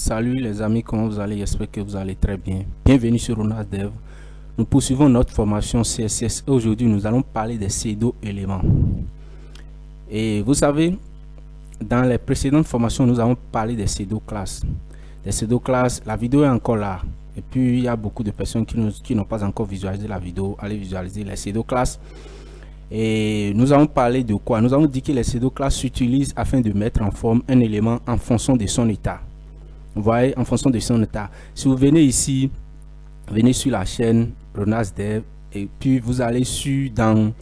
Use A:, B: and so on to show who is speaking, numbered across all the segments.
A: Salut les amis, comment vous allez? J'espère que vous allez très bien. Bienvenue sur Ronas Dev. Nous poursuivons notre formation CSS. Aujourd'hui, nous allons parler des pseudo-éléments. Et vous savez, dans les précédentes formations, nous avons parlé des pseudo-classes. Les pseudo-classes, la vidéo est encore là. Et puis, il y a beaucoup de personnes qui n'ont pas encore visualisé la vidéo. Allez visualiser les pseudo-classes. Et nous avons parlé de quoi? Nous avons dit que les pseudo-classes s'utilisent afin de mettre en forme un élément en fonction de son état. Vous voyez, en fonction de son état. Si vous venez ici, venez sur la chaîne Ronas Dev et puis vous allez sur la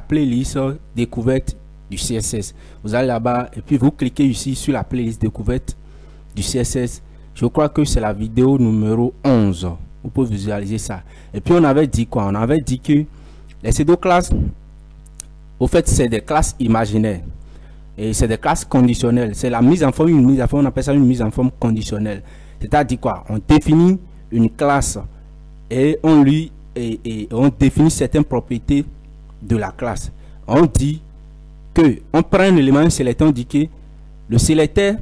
A: playlist découverte du CSS. Vous allez là-bas et puis vous cliquez ici sur la playlist découverte du CSS. Je crois que c'est la vidéo numéro 11. Vous pouvez visualiser ça. Et puis on avait dit quoi? On avait dit que les pseudo-classes, au fait, c'est des classes imaginaires. Et c'est des classes conditionnelles. C'est la mise en forme, on appelle ça une mise en forme conditionnelle. C'est-à-dire quoi? On définit une classe et on définit certaines propriétés de la classe. On dit que on prend un élément, un sélecteur, on dit que le sélecteur,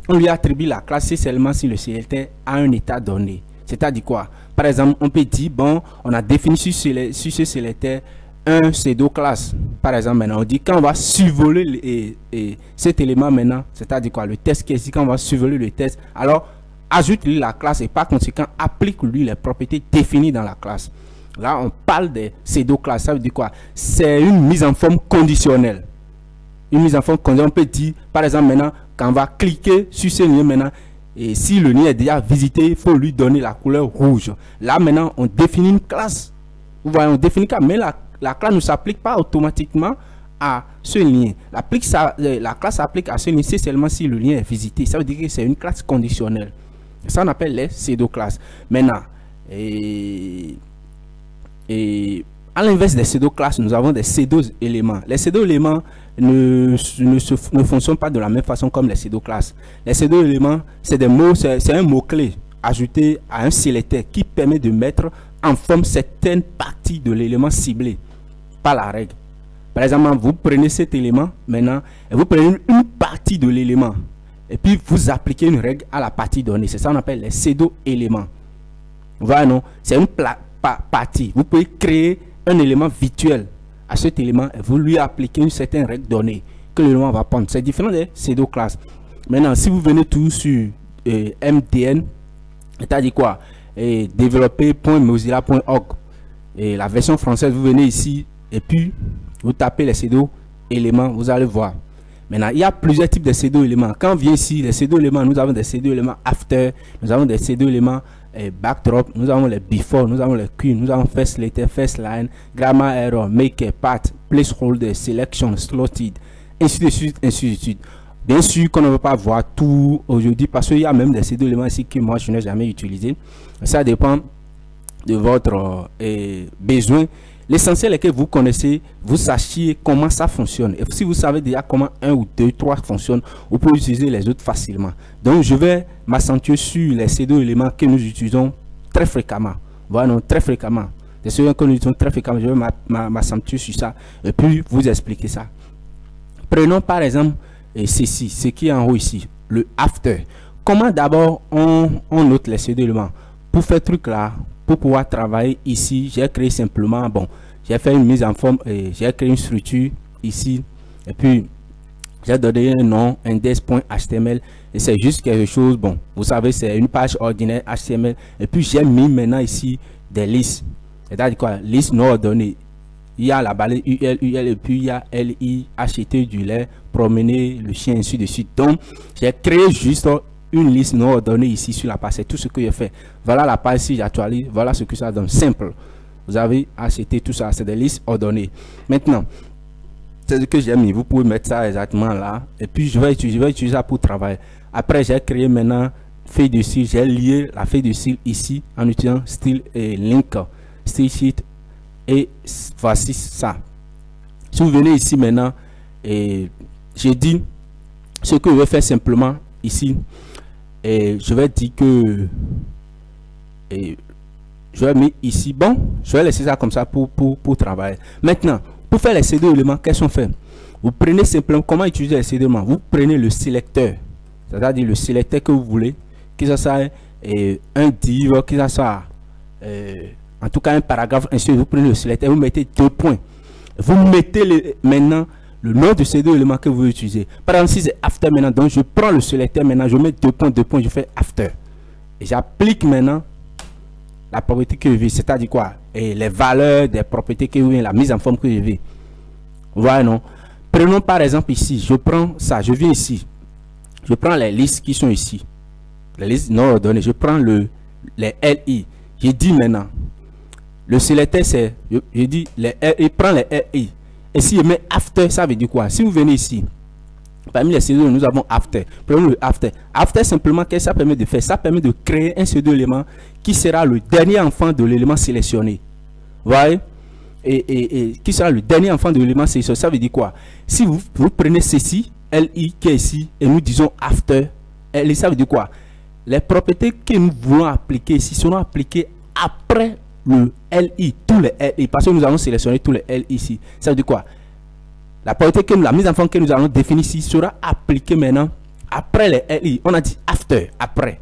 A: on lui attribue la classe seulement si le sélecteur a un état donné. C'est-à-dire quoi? Par exemple, on peut dire, bon, on a défini sur ce sélecteur un pseudo-classe. Par exemple, maintenant, on dit quand on va survoler cet élément maintenant, c'est-à-dire quoi? Le test qui est ici, quand on va survoler le test, alors ajoute-lui la classe et par conséquent, applique-lui les propriétés définies dans la classe. Là, on parle des pseudo-classes. Ça veut dire quoi? C'est une mise en forme conditionnelle. Une mise en forme conditionnelle, on peut dire, par exemple, maintenant, quand on va cliquer sur ce lien maintenant, et si le lien est déjà visité, il faut lui donner la couleur rouge. Là, maintenant, on définit une classe. Vous voyez, on définit quoi? Mais la classe ne s'applique pas automatiquement à ce lien. La classe s'applique à ce lien seulement si le lien est visité. Ça veut dire que c'est une classe conditionnelle. Ça, on appelle les pseudo-classes. Maintenant, à l'inverse des pseudo-classes, nous avons des pseudo-éléments. Les pseudo-éléments ne fonctionnent pas de la même façon comme les pseudo-classes. Les pseudo-éléments, c'est des mots, c'est un mot-clé ajouté à un sélecteur qui permet de mettre en forme certaines parties de l'élément ciblé par la règle. Par exemple, vous prenez cet élément maintenant et vous prenez une partie de l'élément et puis vous appliquez une règle à la partie donnée. C'est ça qu'on appelle les pseudo-éléments. Voilà, non? C'est une partie. Vous pouvez créer un élément virtuel à cet élément et vous lui appliquez une certaine règle donnée que l'élément va prendre. C'est différent des pseudo-classes. Maintenant, si vous venez tout sur MDN, c'est-à-dire quoi? Développer.mozilla.org et la version française, vous venez ici et puis vous tapez les pseudo-éléments, vous allez voir. Maintenant, il y a plusieurs types de pseudo-éléments. Quand on vient ici, les pseudo-éléments, nous avons des pseudo-éléments after, nous avons des pseudo-éléments backdrop, nous avons les before, nous avons les queue, nous avons first letter, first line, grammar error, maker, path, placeholder, selection, slotted, ainsi de suite, ainsi de suite. Bien sûr qu'on ne veut pas voir tout aujourd'hui parce qu'il y a même des pseudo-éléments ici que moi je n'ai jamais utilisé. Ça dépend de votre besoin. L'essentiel est que vous connaissez, vous sachiez comment ça fonctionne. Et si vous savez déjà comment 1 ou 2, 3 fonctionnent, vous pouvez utiliser les autres facilement. Donc je vais m'accentuer sur les pseudo-éléments que nous utilisons très fréquemment. Voilà, très fréquemment. C'est ceux que nous utilisons très fréquemment. Je vais m'accentuer sur ça et puis vous expliquer ça. Prenons par exemple ceci, ce qui est en haut ici, le after. Comment d'abord on note les pseudo-éléments? Pour faire ce truc là, pour pouvoir travailler ici, j'ai créé simplement, bon, j'ai fait une mise en forme, j'ai créé une structure ici, et puis j'ai donné un nom, index.html, et c'est juste quelque chose, bon, vous savez, c'est une page ordinaire HTML, et puis j'ai mis maintenant ici des listes, c'est-à-dire quoi? Liste non ordonnée. Il y a la balai UL, et puis il y a LI, acheter du lait, promener le chien, ainsi de suite. Donc, j'ai créé juste une liste non ordonnée ici sur la page. C'est tout ce que j'ai fait. Voilà la page, si j'actualise, voilà ce que ça donne. Simple. Vous avez acheté tout ça, c'est des listes ordonnées. Maintenant, c'est ce que j'ai mis. Vous pouvez mettre ça exactement là. Et puis, je vais utiliser ça pour travailler. Après, j'ai créé maintenant feuille de style. J'ai lié la feuille de style ici en utilisant style et link, style sheet. Et voici ça. Si vous venez ici maintenant, et j'ai dit ce que je vais faire simplement ici. Et je vais dire que je vais mettre ici. Bon, je vais laisser ça comme ça pour travailler. Maintenant, pour faire les pseudo-éléments, qu'est-ce qu'on fait? Vous prenez simplement, comment utiliser les pseudo-éléments? Vous prenez le sélecteur. c'est-à-dire le sélecteur que vous voulez, que ce soit un div, que ce soit en tout cas un paragraphe, ainsi vous prenez le sélecteur, vous mettez 2 points. Vous mettez maintenant le nom de ces 2 éléments que vous voulez utiliser. Par exemple, si c'est after maintenant, donc je prends le sélecteur maintenant, je mets 2 points, 2 points, je fais after. Et j'applique maintenant la propriété que je veux, c'est-à-dire quoi? Et les valeurs des propriétés que je veux, la mise en forme que je veux. Voilà, non? Prenons par exemple ici, je prends ça, je viens ici. Je prends les listes qui sont ici. Les listes non ordonnées, je prends les LI. Je dis maintenant, le sélecteur c'est, je dis, il prend les LI. Et si je mets after, ça veut dire quoi? Si vous venez ici, parmi les pseudo, nous avons after. Prenons le after. After, simplement, qu'est-ce que ça permet de faire? Ça permet de créer un pseudo-élément qui sera le dernier enfant de l'élément sélectionné. Vous voyez? Et qui sera le dernier enfant de l'élément sélectionné. Ça veut dire quoi? Si vous prenez ceci, LI qui est ici, et nous disons after, LI, ça veut dire quoi? Les propriétés que nous voulons appliquer ici seront appliquées après le LI, tous les LI, parce que nous allons sélectionner tous les LI ici. Ça veut dire quoi? La propriété la mise en forme que nous allons définir ici sera appliquée maintenant après les LI. On a dit after, après.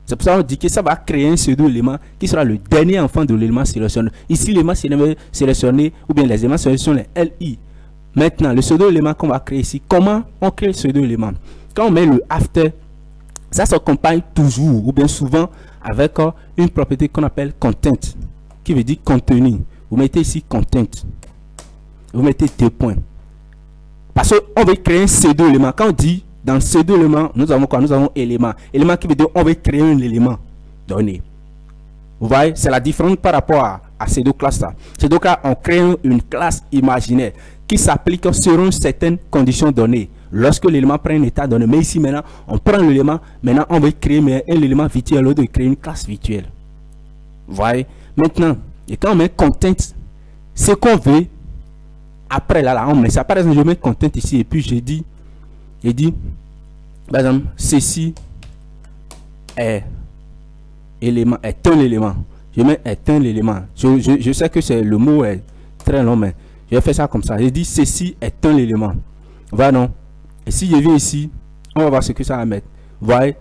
A: C'est pour ça qu'on dit que ça va créer un pseudo-élément qui sera le dernier enfant de l'élément sélectionné. Ici, l'élément sélectionné, ou bien les éléments sélectionnés, sont les LI. Maintenant, le pseudo-élément qu'on va créer ici, comment on crée le pseudo-élément? Quand on met le after, ça s'accompagne toujours, ou bien souvent, avec une propriété qu'on appelle content, qui veut dire contenu. Vous mettez ici content. Vous mettez 2 points. Parce qu'on veut créer un pseudo-élément. Quand on dit dans le pseudo-élément, nous avons quoi? Nous avons élément. Élément qui veut dire on veut créer un élément donné. Vous voyez, c'est la différence par rapport à ces 2 classes-là. Ces 2 classes, on crée une classe imaginaire qui s'applique selon certaines conditions données. Lorsque l'élément prend un état donné. Mais ici, maintenant, on prend l'élément. Maintenant, on veut créer un élément virtuel au lieu de créer une classe virtuelle. Vous voyez? Maintenant, et quand on met content, ce qu'on veut, après là, on met ça. Par exemple, je mets content ici et puis je dis, par exemple, ceci est un élément. Je mets est un élément. Je sais que le mot est très long, mais je vais faire ça comme ça. Je dis ceci est un élément. Voilà, non? Et si je viens ici, on va voir ce que ça va mettre. Vous voyez?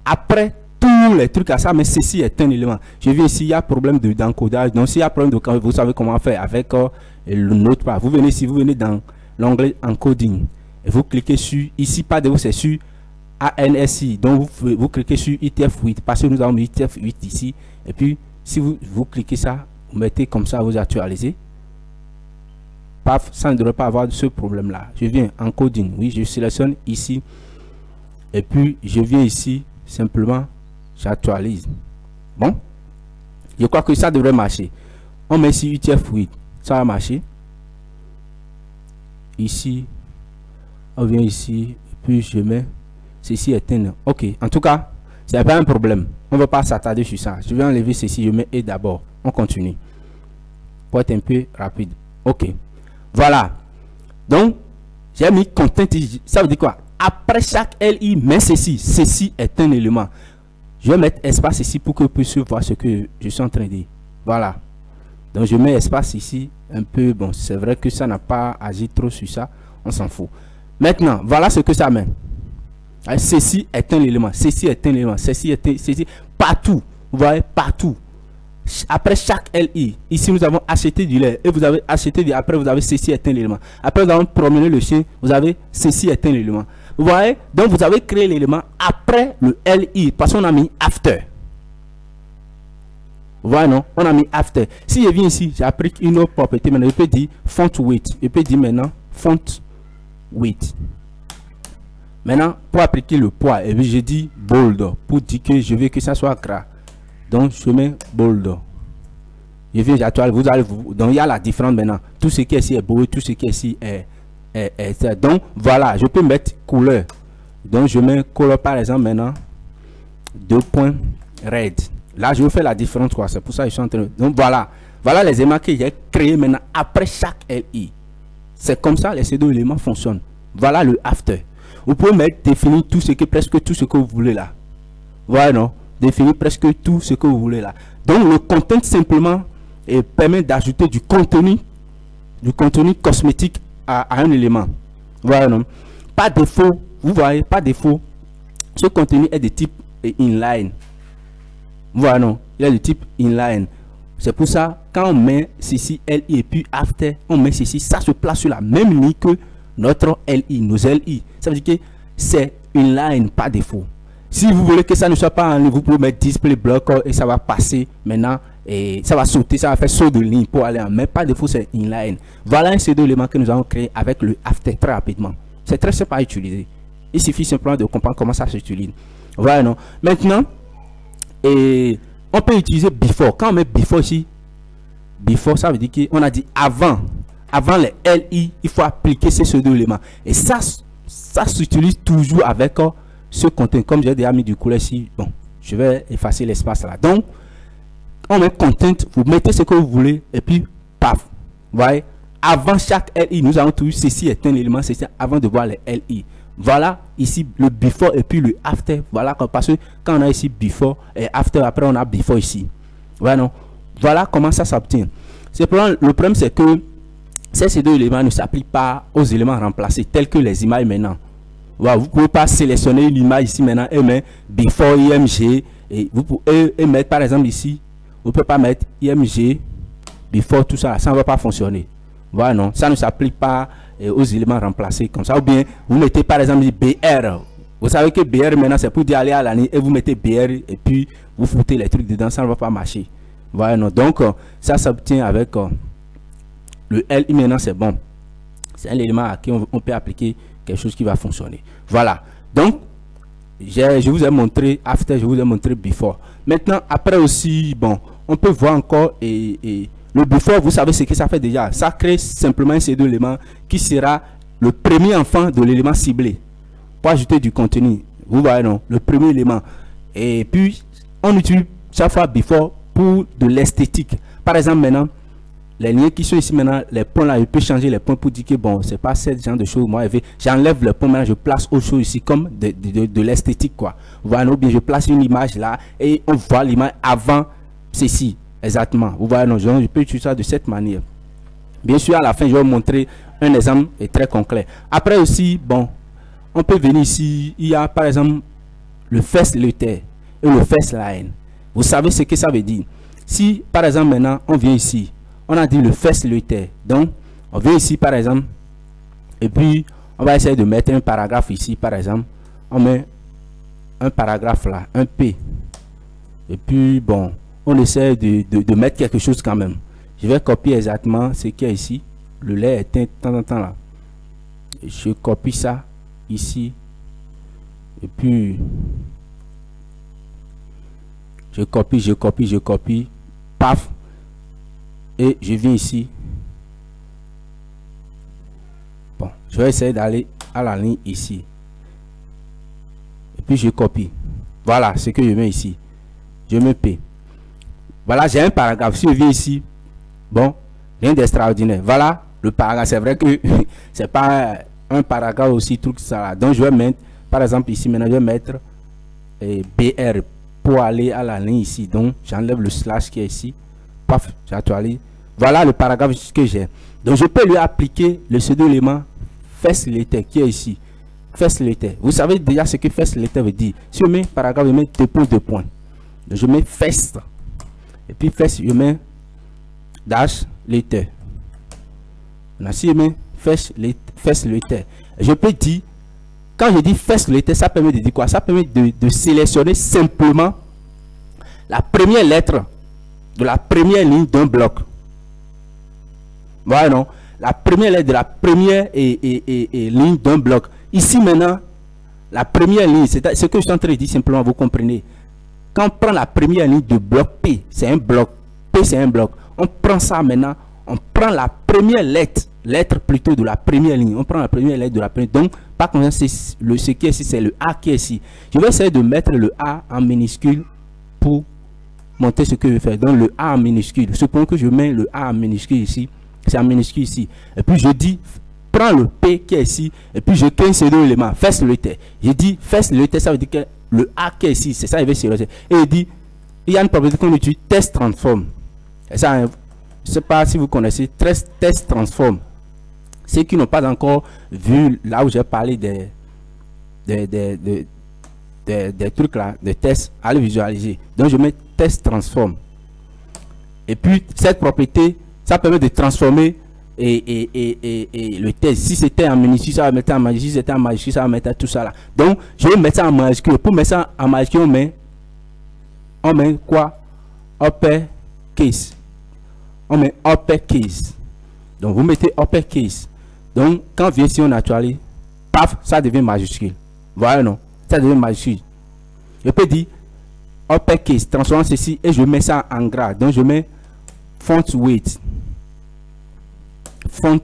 A: Après tous les trucs à ça, mais ceci est un élément. Je viens ici, il y a problème d'encodage. Donc, s'il y a problème de vous savez comment faire avec le nôtre part. Vous venez ici, vous venez dans l'onglet encoding. Et vous cliquez sur, ici, pas de vous, c'est sur ANSI. Donc, vous cliquez sur ITF8. Parce que nous avons mis ITF8 ici. Et puis, si vous cliquez ça, vous mettez comme ça, vous actualisez. Paf, ça ne devrait pas avoir ce problème-là. Je viens encoding. Oui, je sélectionne ici. Et puis, je viens ici, simplement, j'actualise. Bon, je crois que ça devrait marcher. On met ici UTF-8, ça va marcher. Ici, on vient ici, puis je mets ceci est un. Ok, en tout cas, c'est pas un problème. On ne va pas s'attarder sur ça. Je vais enlever ceci, je mets et d'abord. On continue. Pour être un peu rapide. Ok, voilà. Donc, j'ai mis content. Ça veut dire quoi? Après chaque LI, mais ceci est un élément. Je vais mettre espace ici pour que vous puissiez voir ce que je suis en train de dire. Voilà. Donc je mets espace ici un peu. Bon, c'est vrai que ça n'a pas agi trop sur ça. On s'en fout. Maintenant, voilà ce que ça met. Ceci est un élément. Ceci est un élément. Ceci est un. Ceci. Partout. Vous voyez, partout. Après chaque LI, ici nous avons acheté du lait. Et vous avez acheté du. Après, vous avez ceci est un élément. Après, nous avons promené le chien. Vous avez ceci est un élément. Vous voyez? Donc, vous avez créé l'élément après le LI. Parce qu'on a mis after. Vous voyez, non? On a mis after. Si je viens ici, j'applique une autre propriété. Maintenant, je peux dire font weight. Je peux dire maintenant font weight. Maintenant, pour appliquer le poids, et puis je dis bold. Pour dire que je veux que ça soit gras. Donc, je mets bold. Je viens, j'actualise. Vous allez vous. Donc, il y a la différence maintenant. Tout ce qui est ici est beau, tout ce qui est ici est. Donc voilà, je peux mettre couleur. Donc je mets couleur par exemple maintenant 2 points red. Là je vais faire la différence quoi. C'est pour ça que je suis en train de. Donc voilà les éléments que j'ai créés maintenant après chaque LI. C'est comme ça les pseudo éléments fonctionnent. Voilà le after. Vous pouvez mettre définir tout ce que presque tout ce que vous voulez là. Voilà, non, définir presque tout ce que vous voulez là. Donc le content simplement permet d'ajouter du contenu cosmétique à un élément. Voilà, non. Pas défaut, vous voyez, pas défaut. Ce contenu est de type inline. Voilà, non, il est de type inline. C'est pour ça, quand on met ceci LI et puis after, on met ceci, ça se place sur la même ligne que notre LI, nos LI. Ça veut dire que c'est inline par défaut. Si vous voulez que ça ne soit pas en ligne, vous pouvez mettre display block et ça va passer maintenant. Et ça va sauter, ça va faire saut de ligne pour aller en. Mais par défaut, c'est inline. Voilà un ces deux éléments que nous avons créé avec le after très rapidement. C'est très simple à utiliser. Il suffit simplement de comprendre comment ça s'utilise. Voilà, non. Maintenant, on peut utiliser before. Quand on met before ici, before, ça veut dire qu'on a dit avant les LI, il faut appliquer ces deux éléments. Et ça s'utilise toujours avec ce contenu. Comme j'ai déjà mis du couleur ici, bon, je vais effacer l'espace là. Donc, on met content, vous mettez ce que vous voulez, et puis, paf. Vous voyez, avant chaque LI, nous avons toujours ceci est un élément, c'est avant de voir les LI. Voilà ici le before et puis le after. Voilà, parce que quand on a ici before et after, après on a before ici. Voilà, non? Voilà comment ça s'obtient. Le problème, c'est que ces deux éléments ne s'appliquent pas aux éléments remplacés, tels que les images maintenant. Voilà, vous ne pouvez pas sélectionner l'image ici maintenant et mettre before IMG. Et vous pouvez mettre par exemple ici, vous ne pouvez pas mettre IMG before tout ça, ça ne va pas fonctionner. Voilà, non, ça ne s'applique pas aux éléments remplacés comme ça. Ou bien vous mettez par exemple BR. Vous savez que BR maintenant c'est pour dire aller à la ligne et vous mettez BR et puis vous foutez les trucs dedans, ça ne va pas marcher. Voilà, non, donc ça s'obtient avec le LI maintenant, c'est bon. C'est un élément à qui on peut appliquer quelque chose qui va fonctionner. Voilà, donc je vous ai montré after, je vous ai montré before. Maintenant après aussi, bon, on peut voir encore le before, vous savez ce que ça fait déjà. Ça crée simplement ces deux éléments qui sera le premier enfant de l'élément ciblé pour ajouter du contenu. Vous voyez, non, le premier élément. Et puis on utilise chaque fois before pour de l'esthétique. Par exemple maintenant, les liens qui sont ici maintenant, les points là, je peux changer les points pour dire que bon, c'est pas ce genre de choses. Moi, j'enlève le point maintenant, je place autre chose ici comme de l'esthétique quoi. Vous voyez, ou bien je place une image là et on voit l'image avant ceci. Exactement. Vous voyez, non, je peux utiliser ça de cette manière. Bien sûr, à la fin, je vais vous montrer un exemple très concret. Après aussi, bon, on peut venir ici. Il y a par exemple le first letter et le first line. Vous savez ce que ça veut dire. Si par exemple maintenant, on vient ici, on a dit le first letter. Donc, on vient ici par exemple, et puis on va essayer de mettre un paragraphe ici par exemple. On met un paragraphe là, un P. Et puis, bon, on essaie de mettre quelque chose quand même. Je vais copier exactement ce qu'il y a ici. Le lait est de temps en temps là. Je copie ça ici. Et puis, je copie. Paf. Et je viens ici. Bon, je vais essayer d'aller à la ligne ici. Et puis, je copie. Voilà ce que je mets ici. Je mets P. Voilà, j'ai un paragraphe. Si je viens ici, bon, rien d'extraordinaire. Voilà le paragraphe. C'est vrai que c'est pas un paragraphe aussi, truc ça. Donc, je vais mettre, par exemple, ici, maintenant, je vais mettre BR pour aller à la ligne ici. Donc, j'enlève le slash qui est ici. Paf, j'actualise. Voilà le paragraphe que j'ai. Donc, je peux lui appliquer le pseudo-élément first letter qui est ici. First letter. Vous savez déjà ce que first letter veut dire. Si je mets paragraphe, je mets deux points. Donc, je mets first. Et puis first, je mets dash letter. Maintenant, si je mets first letter, je peux dire, quand je dis first letter, ça permet de dire quoi? Ça permet de sélectionner simplement la première lettre de la première ligne d'un bloc. Voilà, non? La première lettre de la première ligne d'un bloc. Ici maintenant, la première ligne, c'est ce que je suis en train de dire simplement, vous comprenez. Quand on prend la première ligne de bloc P, c'est un bloc. P, c'est un bloc. On prend ça maintenant, on prend la première lettre plutôt de la première ligne. On prend la première lettre de la première. Donc, par contre, ce qui est ici, c'est le A qui est ici. Je vais essayer de mettre le A en minuscule pour montrer ce que je fais. Donc, le A en minuscule. Supposons que je mets le A en minuscule ici. C'est en minuscule ici. Et puis, je dis, prends le P qui est ici. Et puis, je crée ces deux éléments. First letter. Je dis, first letter, ça veut dire que le A qui est ici, c'est ça, il va se et il dit, il y a une propriété qu'on utilise, test transform. Et ça, je ne sais pas si vous connaissez, test transform. Ceux qui n'ont pas encore vu là où j'ai parlé des des trucs là, des tests à le visualiser. Donc je mets test transform. Et puis cette propriété, ça permet de transformer et le test. Si c'était en minuscule, ça va mettre en majuscule. Si c'était en majuscule, ça va mettre tout ça là. Donc je vais mettre ça en majuscule. Pour mettre ça en majuscule, on met quoi? Uppercase. On met uppercase. Donc vous mettez uppercase. Donc quand vient ici on actualise, paf, ça devient majuscule. Voilà, non? Ça devient majuscule. Je peux dire uppercase, transforme ceci et je mets ça en gras. Donc je mets font weight. Font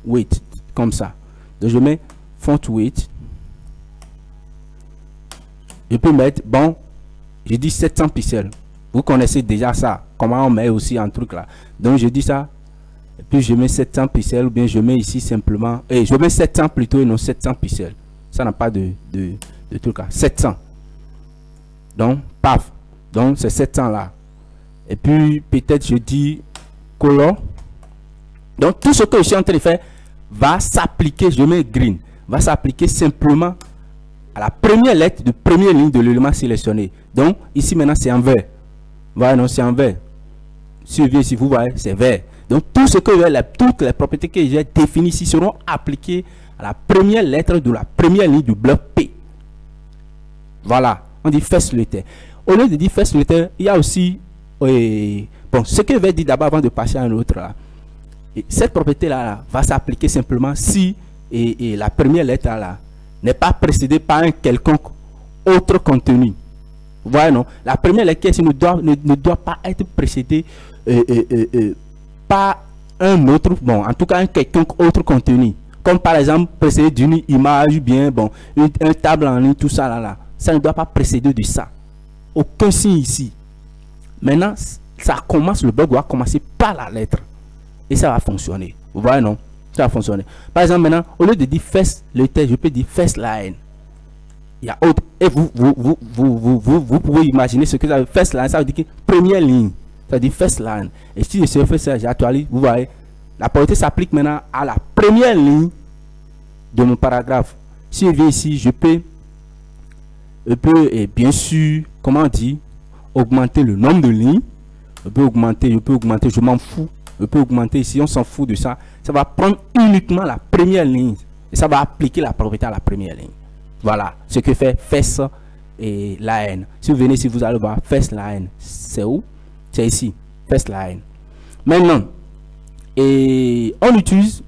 A: weight, comme ça. Donc je mets font weight. Je peux mettre, bon, je dis 700 pixels. Vous connaissez déjà ça. Comment on met aussi un truc là. Donc je dis ça. Et puis je mets 700 pixels ou bien je mets ici simplement. Et je mets 700 plutôt et non 700 pixels. Ça n'a pas de truc là. 700. Donc, paf. Donc c'est 700 là. Et puis peut-être je dis color. Donc tout ce que je suis en train de faire va s'appliquer. Je mets green. Va s'appliquer simplement à la première lettre de première ligne de l'élément sélectionné. Donc ici maintenant c'est en vert. Voilà, non, c'est en vert. Si je viens ici, vous voyez, c'est vert. Donc tout ce que toutes les propriétés que j'ai définies ici seront appliquées à la première lettre de la première ligne du bloc P. Voilà, on dit first letter. Au lieu de dire first letter, il y a aussi bon, ce que je vais dire d'abord avant de passer à un autre là. Et cette propriété là, va s'appliquer simplement si la première lettre là n'est pas précédée par un quelconque autre contenu. Vous voyez, non? La première lettre ne doit pas être précédée par un autre, bon, en tout cas un quelconque autre contenu. Comme par exemple précédé d'une image, bien, bon, un table en ligne, tout ça là. Ça ne doit pas précéder de ça. Aucun signe ici. Maintenant, ça commence, le bloc doit commencer par la lettre. Et ça va fonctionner. Vous voyez, non? Ça va fonctionner. Par exemple, maintenant, au lieu de dire first letter, je peux dire first line. Il y a autre. Et vous pouvez imaginer ce que ça veut dire. First line, ça veut dire que première ligne. Ça veut dire first line. Et si je fais ça, j'actualise, vous voyez, la propriété s'applique maintenant à la première ligne de mon paragraphe. Si je viens ici, je peux et bien sûr, comment on dit, augmenter le nombre de lignes. Je peux augmenter, je m'en fous. Je peux augmenter ici, on s'en fout de ça. Ça va prendre uniquement la première ligne. Et ça va appliquer la propriété à la première ligne. Voilà ce que fait first et line. Si vous venez ici, vous allez voir first line. C'est où? C'est ici, first line. Maintenant, et on utilise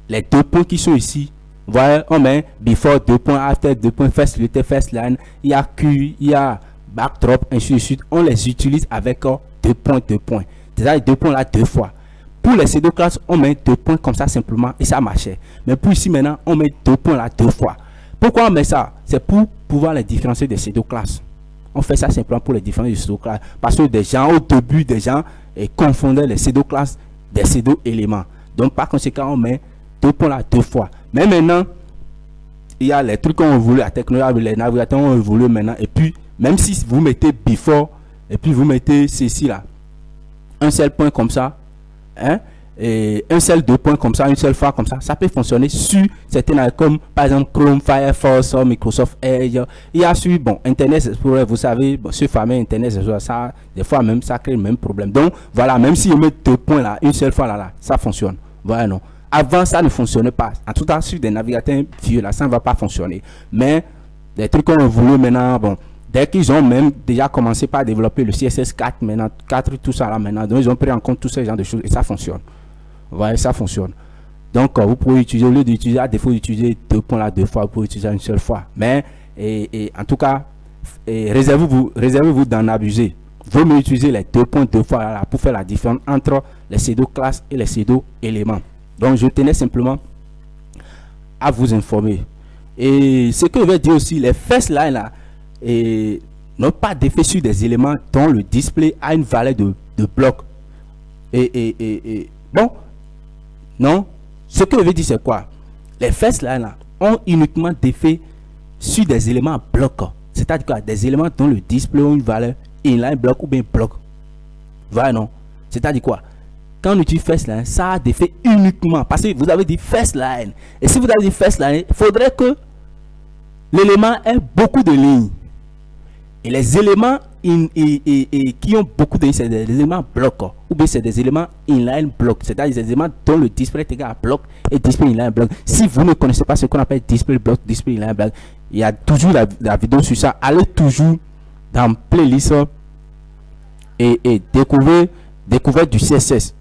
A: les deux points qui sont ici. Vous voyez, on met before, 2 points, after, 2 points, first letter, first line. Il y a Q, il y a backdrop, ainsi de suite. On les utilise avec 2 points, 2 points. C'est-à-dire les 2 points là 2 fois. Pour les pseudo classes, on met 2 points comme ça simplement et ça marchait. Mais pour ici maintenant, on met 2 points là 2 fois. Pourquoi on met ça? C'est pour pouvoir les différencier des pseudo classes. On fait ça simplement pour les différencier des pseudo classes. Parce que des gens, au début, des gens confondaient les pseudo classes des pseudo éléments. Donc par conséquent, on met 2 points là 2 fois. Mais maintenant, il y a les trucs qu'on voulu, la technologie, les navigateurs ont évolué maintenant. Et puis, même si vous mettez before, et puis vous mettez ceci là, un seul point comme ça, hein, et un seul 2 points comme ça, une seule fois comme ça peut fonctionner sur certaines comme par exemple Chrome, Firefox, Microsoft Edge. Il y a sur bon Internet Explorer, vous savez, bon, ce fameux Internet Explorer, ça des fois même ça crée le même problème. Donc voilà, même si on met 2 points là, une seule fois là, ça fonctionne. Voilà, non. Avant ça ne fonctionnait pas. En tout cas sur des navigateurs vieux là, ça ne va pas fonctionner. Mais des trucs qu'on a voulu maintenant, bon. Dès qu'ils ont même déjà commencé par développer le CSS 4, maintenant 4, tout ça là maintenant, donc ils ont pris en compte tous ces genres de choses et ça fonctionne. Vous voyez, ça fonctionne. Donc vous pouvez utiliser, au lieu d'utiliser, à défaut d'utiliser 2 points là 2 fois, vous pouvez utiliser une seule fois. Mais en tout cas, réservez-vous d'en abuser. Vous mieux utiliser les 2 points 2 fois là pour faire la différence entre les pseudo classes et les pseudo éléments. Donc je tenais simplement à vous informer. Et ce que je vais dire aussi, les first line là, et n'ont pas d'effet sur des éléments dont le display a une valeur de bloc. Bon, non, ce que je veux dire c'est quoi? Les first line là ont uniquement d'effet sur des éléments blocs. C'est-à-dire quoi? Des éléments dont le display a une valeur inline bloc ou bien bloc. Voilà, non? C'est-à-dire quoi? Quand on utilise first line, ça a d'effet uniquement parce que vous avez dit first line. Et si vous avez dit first line, il faudrait que l'élément ait beaucoup de lignes. Et les éléments qui ont beaucoup de... c'est des éléments blocs. Ou bien c'est des éléments inline block. C'est-à-dire des éléments dont le display est égal à bloc et display inline block. Si vous ne connaissez pas ce qu'on appelle display block, display inline block, il y a toujours la vidéo sur ça. Allez toujours dans playlist et découvrez du CSS.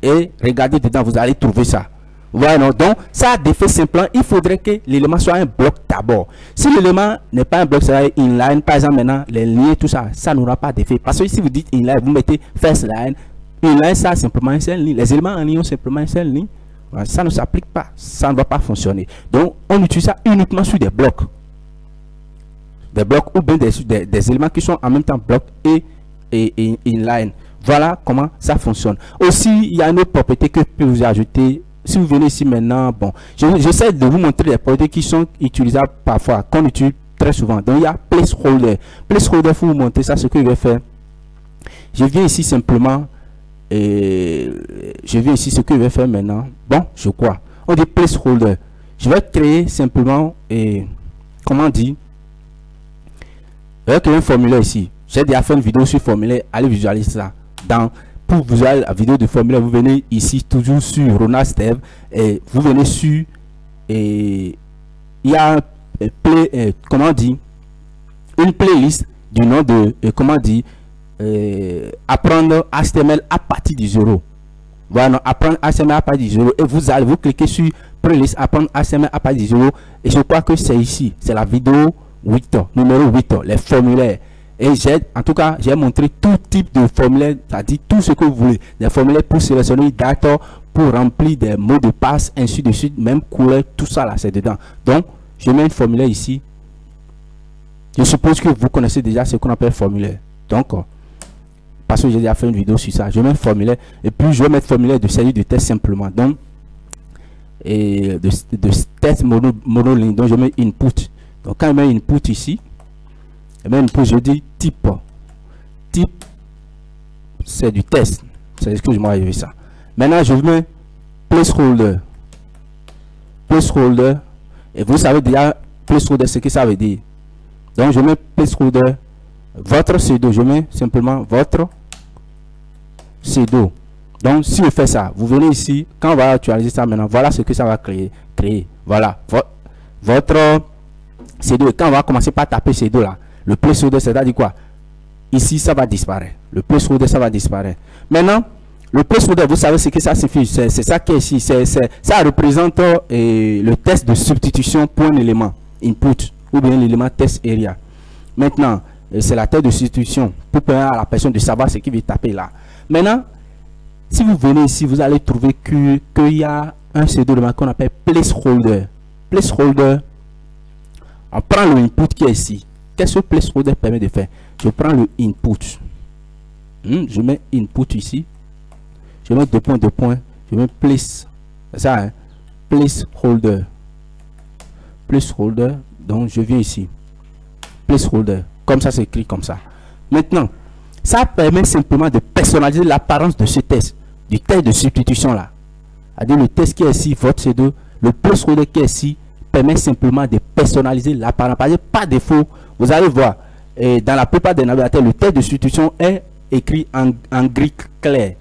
A: Et regardez dedans, vous allez trouver ça. Voilà, non? Donc, ça a d'effet simplement, il faudrait que l'élément soit un bloc d'abord. Si l'élément n'est pas un bloc, c'est inline, par exemple, maintenant, les liens, tout ça, ça n'aura pas d'effet. Parce que si vous dites inline, vous mettez first line, inline, ça simplement une seule ligne. Les éléments en ligne ont simplement une seule ligne. Voilà, ça ne s'applique pas, ça ne va pas fonctionner. Donc, on utilise ça uniquement sur des blocs. Des blocs ou bien des éléments qui sont en même temps bloc et inline. Voilà comment ça fonctionne. Aussi, il y a une autre propriété que je peux vous ajouter. Si vous venez ici maintenant, bon, j'essaie de vous montrer les propriétés qui sont utilisables parfois, qu'on utilise très souvent. Donc, il y a placeholder. Placeholder, pour vous montrer ça, ce que je vais faire. Je viens ici simplement, et je viens ici, ce que je vais faire maintenant. Bon, je crois. On dit placeholder. Je vais créer simplement, comment dire, je vais créer un formulaire ici. J'ai déjà fait une vidéo sur formulaire. Allez visualiser ça. Pour visualiser la vidéo de formulaire, vous venez ici toujours sur Ronald Steve et vous venez sur il y a comment dire, une playlist du nom de comment dire, apprendre HTML à partir du 0. Voilà, apprendre HTML à partir du 0 et vous cliquez sur playlist apprendre HTML à partir du 0 et je crois que c'est ici, c'est la vidéo 8, numéro 8, les formulaires. Et en tout cas, j'ai montré tout type de formulaire, c'est-à-dire tout ce que vous voulez. Des formulaires pour sélectionner une date, pour remplir des mots de passe, ainsi de suite, même couleur, tout ça là, c'est dedans. Donc, je mets un formulaire ici. Je suppose que vous connaissez déjà ce qu'on appelle formulaire. Donc, parce que j'ai déjà fait une vidéo sur ça, je mets un formulaire et puis je vais mettre formulaire de série de test simplement. Donc, et de test monoligne. Donc, je mets input. Donc, quand je mets input ici, et même pour je dis type c'est du test, c'est excuse-moi, j'ai vu ça. Maintenant je mets placeholder et vous savez déjà placeholder ce que ça veut dire. Donc je mets placeholder votre pseudo, je mets simplement votre pseudo. Donc si je fais ça, vous venez ici, quand on va actualiser ça maintenant, voilà ce que ça va créer. Voilà votre pseudo. Et quand on va commencer par taper pseudo là, le placeholder, c'est-à-dire quoi? Ici, ça va disparaître. Le placeholder, ça va disparaître. Maintenant, le placeholder, vous savez ce que ça signifie. C'est ça qui est ici. Ça représente le test de substitution pour un élément input ou bien l'élément test area. Maintenant, c'est la test de substitution pour permettre à la personne de savoir ce qu'il veut taper là. Maintenant, si vous venez ici, vous allez trouver qu'il y a un pseudo qu'on appelle placeholder. Placeholder, on prend le input qui est ici. Qu'est-ce que placeholder permet de faire? Je prends le input. Je mets input ici. Je mets deux points. Je mets place. C'est ça, hein? Placeholder. Placeholder. Donc, je viens ici. Placeholder. Comme ça, c'est écrit comme ça. Maintenant, ça permet simplement de personnaliser l'apparence de ce test. Du test de substitution là. C'est-à-dire le test qui est ici, votre C2. Le placeholder qui est ici permet simplement de personnaliser l'apparence. Par défaut, vous allez voir, dans la plupart des navigateurs, le test de substitution est écrit en gris clair.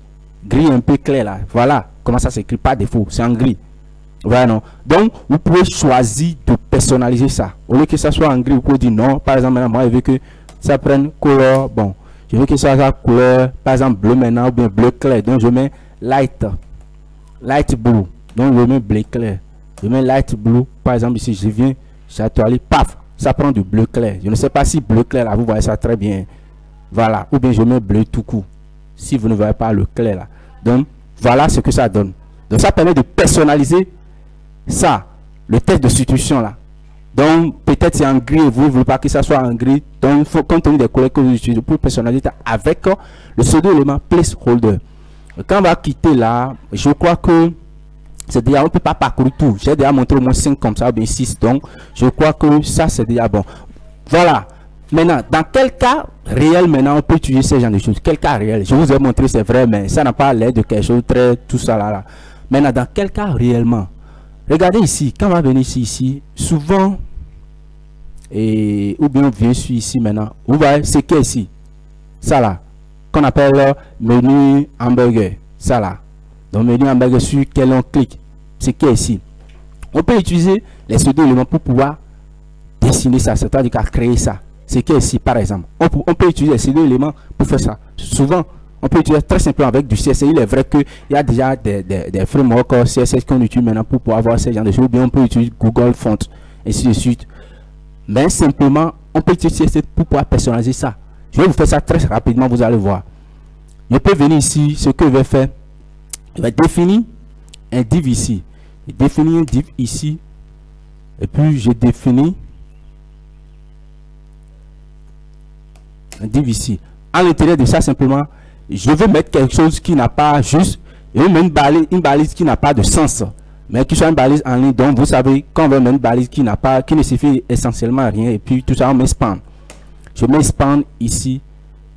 A: Gris un peu clair là. Voilà comment ça s'écrit par défaut. C'est en gris. Voilà, non. Donc, vous pouvez choisir de personnaliser ça. Au lieu que ça soit en gris, vous pouvez dire non. Par exemple, moi, je veux que ça prenne couleur. Bon, je veux que ça soit couleur, par exemple, bleu maintenant, ou bien bleu clair. Donc, je mets light blue. Donc, je mets bleu clair. Je mets light blue. Par exemple, ici, je viens, j'actualise, paf. Ça prend du bleu clair. Je ne sais pas si bleu clair là, vous voyez ça très bien. Voilà. Ou bien je mets bleu tout court. Si vous ne voyez pas le clair là. Donc, voilà ce que ça donne. Donc, ça permet de personnaliser ça. Le test de substitution là. Donc, peut-être c'est en gris et vous ne voulez pas que ça soit en gris. Donc, il faut compte tenu des couleurs que vous utilisez pour personnaliser ça avec le pseudo-élément placeholder. Quand on va quitter là, je crois que c'est déjà, on ne peut pas parcourir tout. J'ai déjà montré au moins 5 comme ça, ou bien 6. Donc, je crois que ça, c'est déjà bon. Voilà. Maintenant, dans quel cas réel, maintenant, on peut utiliser ce genre de choses? Quel cas réel? Je vous ai montré, c'est vrai, mais ça n'a pas l'air de quelque chose très, tout ça là. Maintenant, dans quel cas réellement? Regardez ici, quand on va venir ici, souvent, et ou bien on vient sur ici maintenant. Vous voyez ce qui est ici. Ça là, qu'on appelle menu hamburger. Ça là. Donc menu hamburger sur lequel on clique. Ce qui est ici. On peut utiliser les pseudo-éléments pour pouvoir dessiner ça, c'est-à-dire qu'à créer ça. Ce qui est ici, par exemple. On peut utiliser les pseudo-éléments pour faire ça. Souvent, on peut utiliser très simplement avec du CSS. Il est vrai qu'il y a déjà des frameworks CSS qu'on utilise maintenant pour pouvoir avoir ce genre de choses. Ou bien on peut utiliser Google Font, et ainsi de suite. Mais simplement, on peut utiliser CSS pour pouvoir personnaliser ça. Je vais vous faire ça très rapidement, vous allez voir. Je peux venir ici, ce que je vais faire, je vais définir un div ici. Je définis un div ici. Et puis, je définis un div ici. À l'intérieur de ça, simplement, je veux mettre quelque chose qui n'a pas juste, je veux mettre une balise qui n'a pas de sens, mais qui soit une balise en ligne. Donc, vous savez, quand on veut mettre une balise qui n'a pas, qui ne suffit essentiellement à rien, et puis tout ça, on met span. Je mets span ici,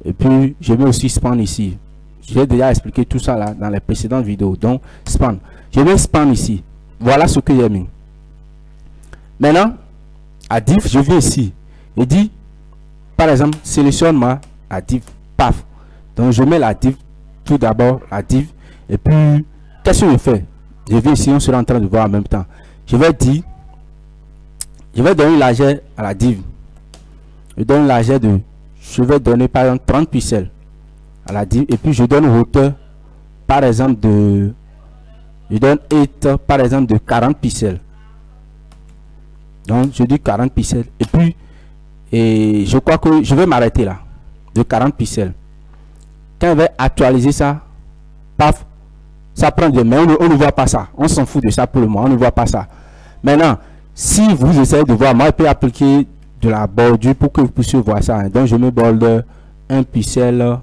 A: et puis je mets aussi span ici. J'ai déjà expliqué tout ça là dans les précédentes vidéos. Donc, span. Je mets span ici. Voilà ce que j'ai mis. Maintenant, à div, je viens ici. Je dis, par exemple, sélectionne-moi à div, paf. Donc, je mets la div, tout d'abord, la div. Et puis, qu'est-ce que je fais? Je viens ici, on sera en train de voir en même temps. Je vais dire, je vais donner une largeur à la div. Je donne une largeur de, je vais donner par exemple 30 pixels à la div. Et puis, je donne une hauteur, par exemple, de, je donne 8, par exemple, de 40 pixels. Donc, je dis 40 pixels. Et puis, et je crois que je vais m'arrêter là, de 40 pixels. Quand je vais actualiser ça, paf, ça prend de, mais on ne voit pas ça. On s'en fout de ça pour le moment, on ne voit pas ça. Maintenant, si vous essayez de voir, moi, je peux appliquer de la bordure pour que vous puissiez voir ça. Donc, je mets border 1 pixel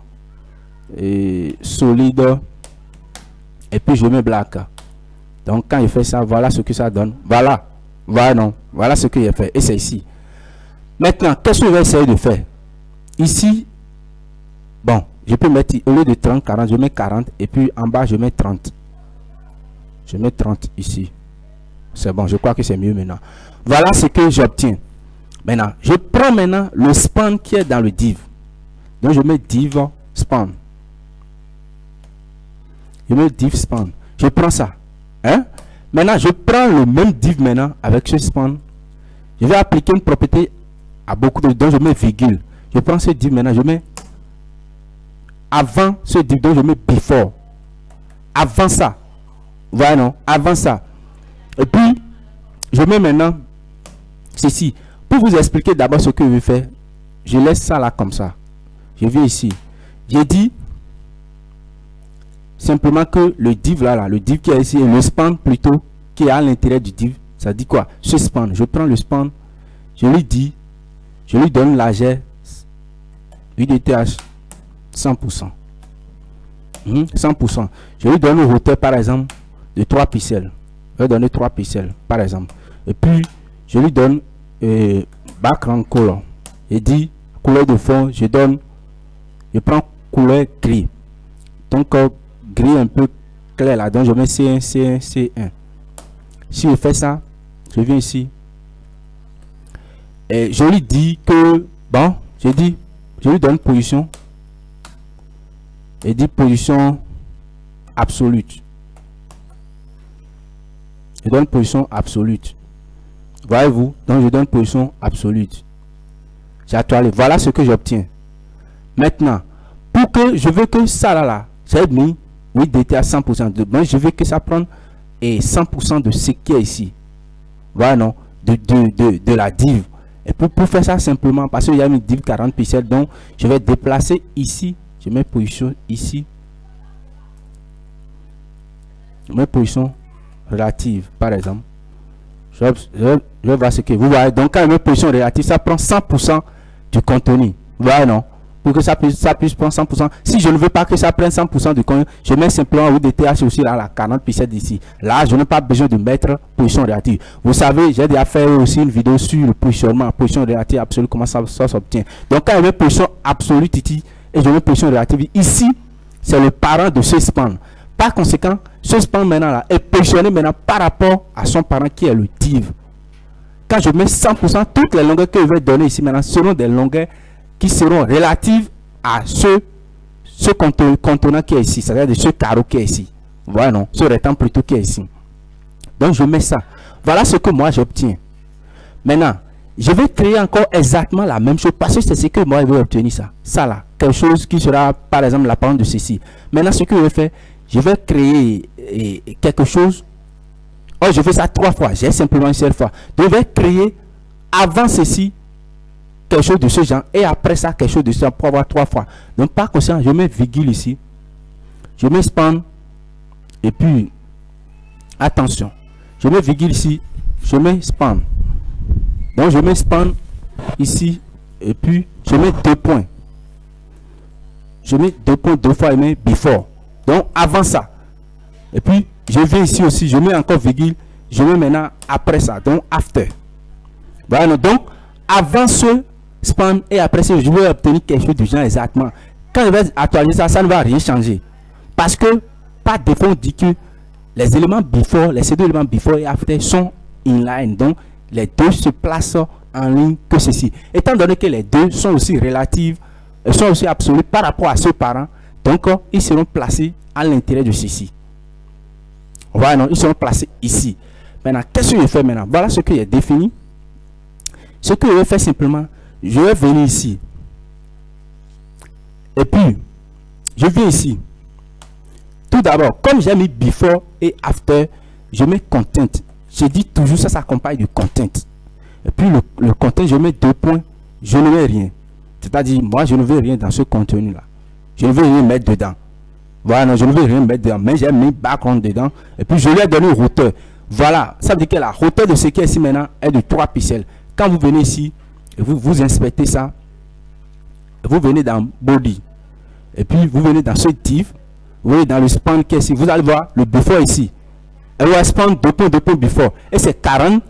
A: et solide. Et puis, je mets black. Donc, quand je fais ça, voilà ce que ça donne. Voilà. Voilà, non. Voilà ce que j'ai fait. Et c'est ici. Maintenant, qu'est-ce que je vais essayer de faire? Ici, bon, je peux mettre, au lieu de 30, 40, je mets 40. Et puis, en bas, je mets 30. Je mets 30 ici. C'est bon, je crois que c'est mieux maintenant. Voilà ce que j'obtiens. Maintenant, je prends maintenant le span qui est dans le div. Donc, je mets div span. Je mets div span. Je prends ça. Hein? Maintenant, je prends le même div maintenant avec ce span. Je vais appliquer une propriété à beaucoup de... Donc, je mets virgule. Je prends ce div maintenant. Je mets avant ce div. Donc, je mets before. Avant ça. Voilà, non? Avant ça. Et puis, je mets maintenant ceci. Pour vous expliquer d'abord ce que je vais faire, je laisse ça là comme ça. Je viens ici. J'ai dit simplement que le div là, le div qui est ici, et le span plutôt, qui est à l'intérieur du div, ça dit quoi? Ce span, je prends le span, je lui dis, je lui donne largeur UDTH 100%. 100%. Je lui donne une hauteur par exemple de 3 pixels. Je vais donner 3 pixels par exemple. Et puis, je lui donne background color. Je dis couleur de fond, je prends couleur gris. Donc, gris un peu clair là. Donc, je mets C1, C1, C1. Si je fais ça, je viens ici. Et je lui dis que, bon, je lui donne position. Et dit position absolue. Je donne position absolue. Voyez-vous, donc je donne position absolue. J'actualise. Voilà ce que j'obtiens. Maintenant, pour que je veux que ça là, j'ai mis, oui, d'été à 100%. Donc, je veux que ça prenne et 100% de ce qui est ici. Voilà, non, de la div. Et pour faire ça simplement, parce qu'il y a une div 40 pixels, donc je vais déplacer ici. Je mets position ici. Je mets position relative, par exemple. Je vais voir ce que vous voyez. Donc, quand je mets position relative, ça prend 100% du contenu. Voilà, non? Pour que ça puisse prendre 100%. Si je ne veux pas que ça prenne 100% du contenu, je mets simplement UDTH aussi là, la 40 pixels d'ici. Là, je n'ai pas besoin de mettre position relative. Vous savez, j'ai déjà fait aussi une vidéo sur le positionnement, position relative absolue, comment ça s'obtient. Donc, quand je mets position absolue ici, et je mets position relative ici, c'est le parent de ce span. Par conséquent, ce span maintenant là est positionné maintenant par rapport à son parent qui est le div. quand je mets 100%, toutes les longueurs que je vais donner ici maintenant seront des longueurs qui seront relatives à ce contenant qui est ici, c'est-à-dire ce carreau qui est ici. Voilà, non, ce rectangle plutôt qui est ici. Donc je mets ça. Voilà ce que moi j'obtiens. Maintenant, je vais créer encore exactement la même chose parce que c'est ce que moi je vais obtenir ça. Ça là, quelque chose qui sera par exemple l'apparence de ceci. Maintenant, ce que je vais faire, je vais créer quelque chose. Oh, je fais ça 3 fois. J'ai simplement une seule fois. Donc, je vais créer avant ceci quelque chose de ce genre et après ça quelque chose de ce genre pour avoir 3 fois. Donc, par conséquent, je mets virgule ici. Je mets span et puis attention. Je mets virgule ici. Je mets span. Donc, je mets span ici et puis je mets 2 points. Je mets 2 points 2 fois et mets before. Donc, avant ça. Et puis, je viens ici aussi, je mets encore virgule, je mets maintenant après ça, donc after. Voilà, donc avant ce span et après ça, je vais obtenir quelque chose du genre exactement. Quand je vais actualiser ça, ça ne va rien changer. Parce que par défaut, on dit que les éléments before, ces deux éléments before et after sont inline. Donc les deux se placent en ligne que ceci. Étant donné que les deux sont aussi relatives, sont aussi absolues par rapport à ce parent, donc ils seront placés à l'intérieur de ceci. Voilà, non, ils seront placés ici. Maintenant, qu'est-ce que je fais maintenant? Voilà ce que j'ai défini. Ce que je vais faire simplement, je vais venir ici. Et puis, je viens ici. Tout d'abord, comme j'ai mis before et after, je mets content. Je dis toujours ça s'accompagne du content. Et puis, le content, je mets 2 points. Je ne mets rien. C'est-à-dire, moi, je ne veux rien dans ce contenu-là. Je ne veux rien mettre dedans. Voilà, non, je ne veux rien mettre dedans, mais j'ai mis background dedans. Et puis, je lui ai donné une hauteur. Voilà, ça veut dire que la hauteur de ce qui est ici maintenant est de 3 pixels. Quand vous venez ici, et vous inspectez ça, vous venez dans Body. Et puis, vous venez dans ce div, vous venez dans le span qui est ici. Vous allez voir le before ici. Et le span 2 points before. Et c'est 40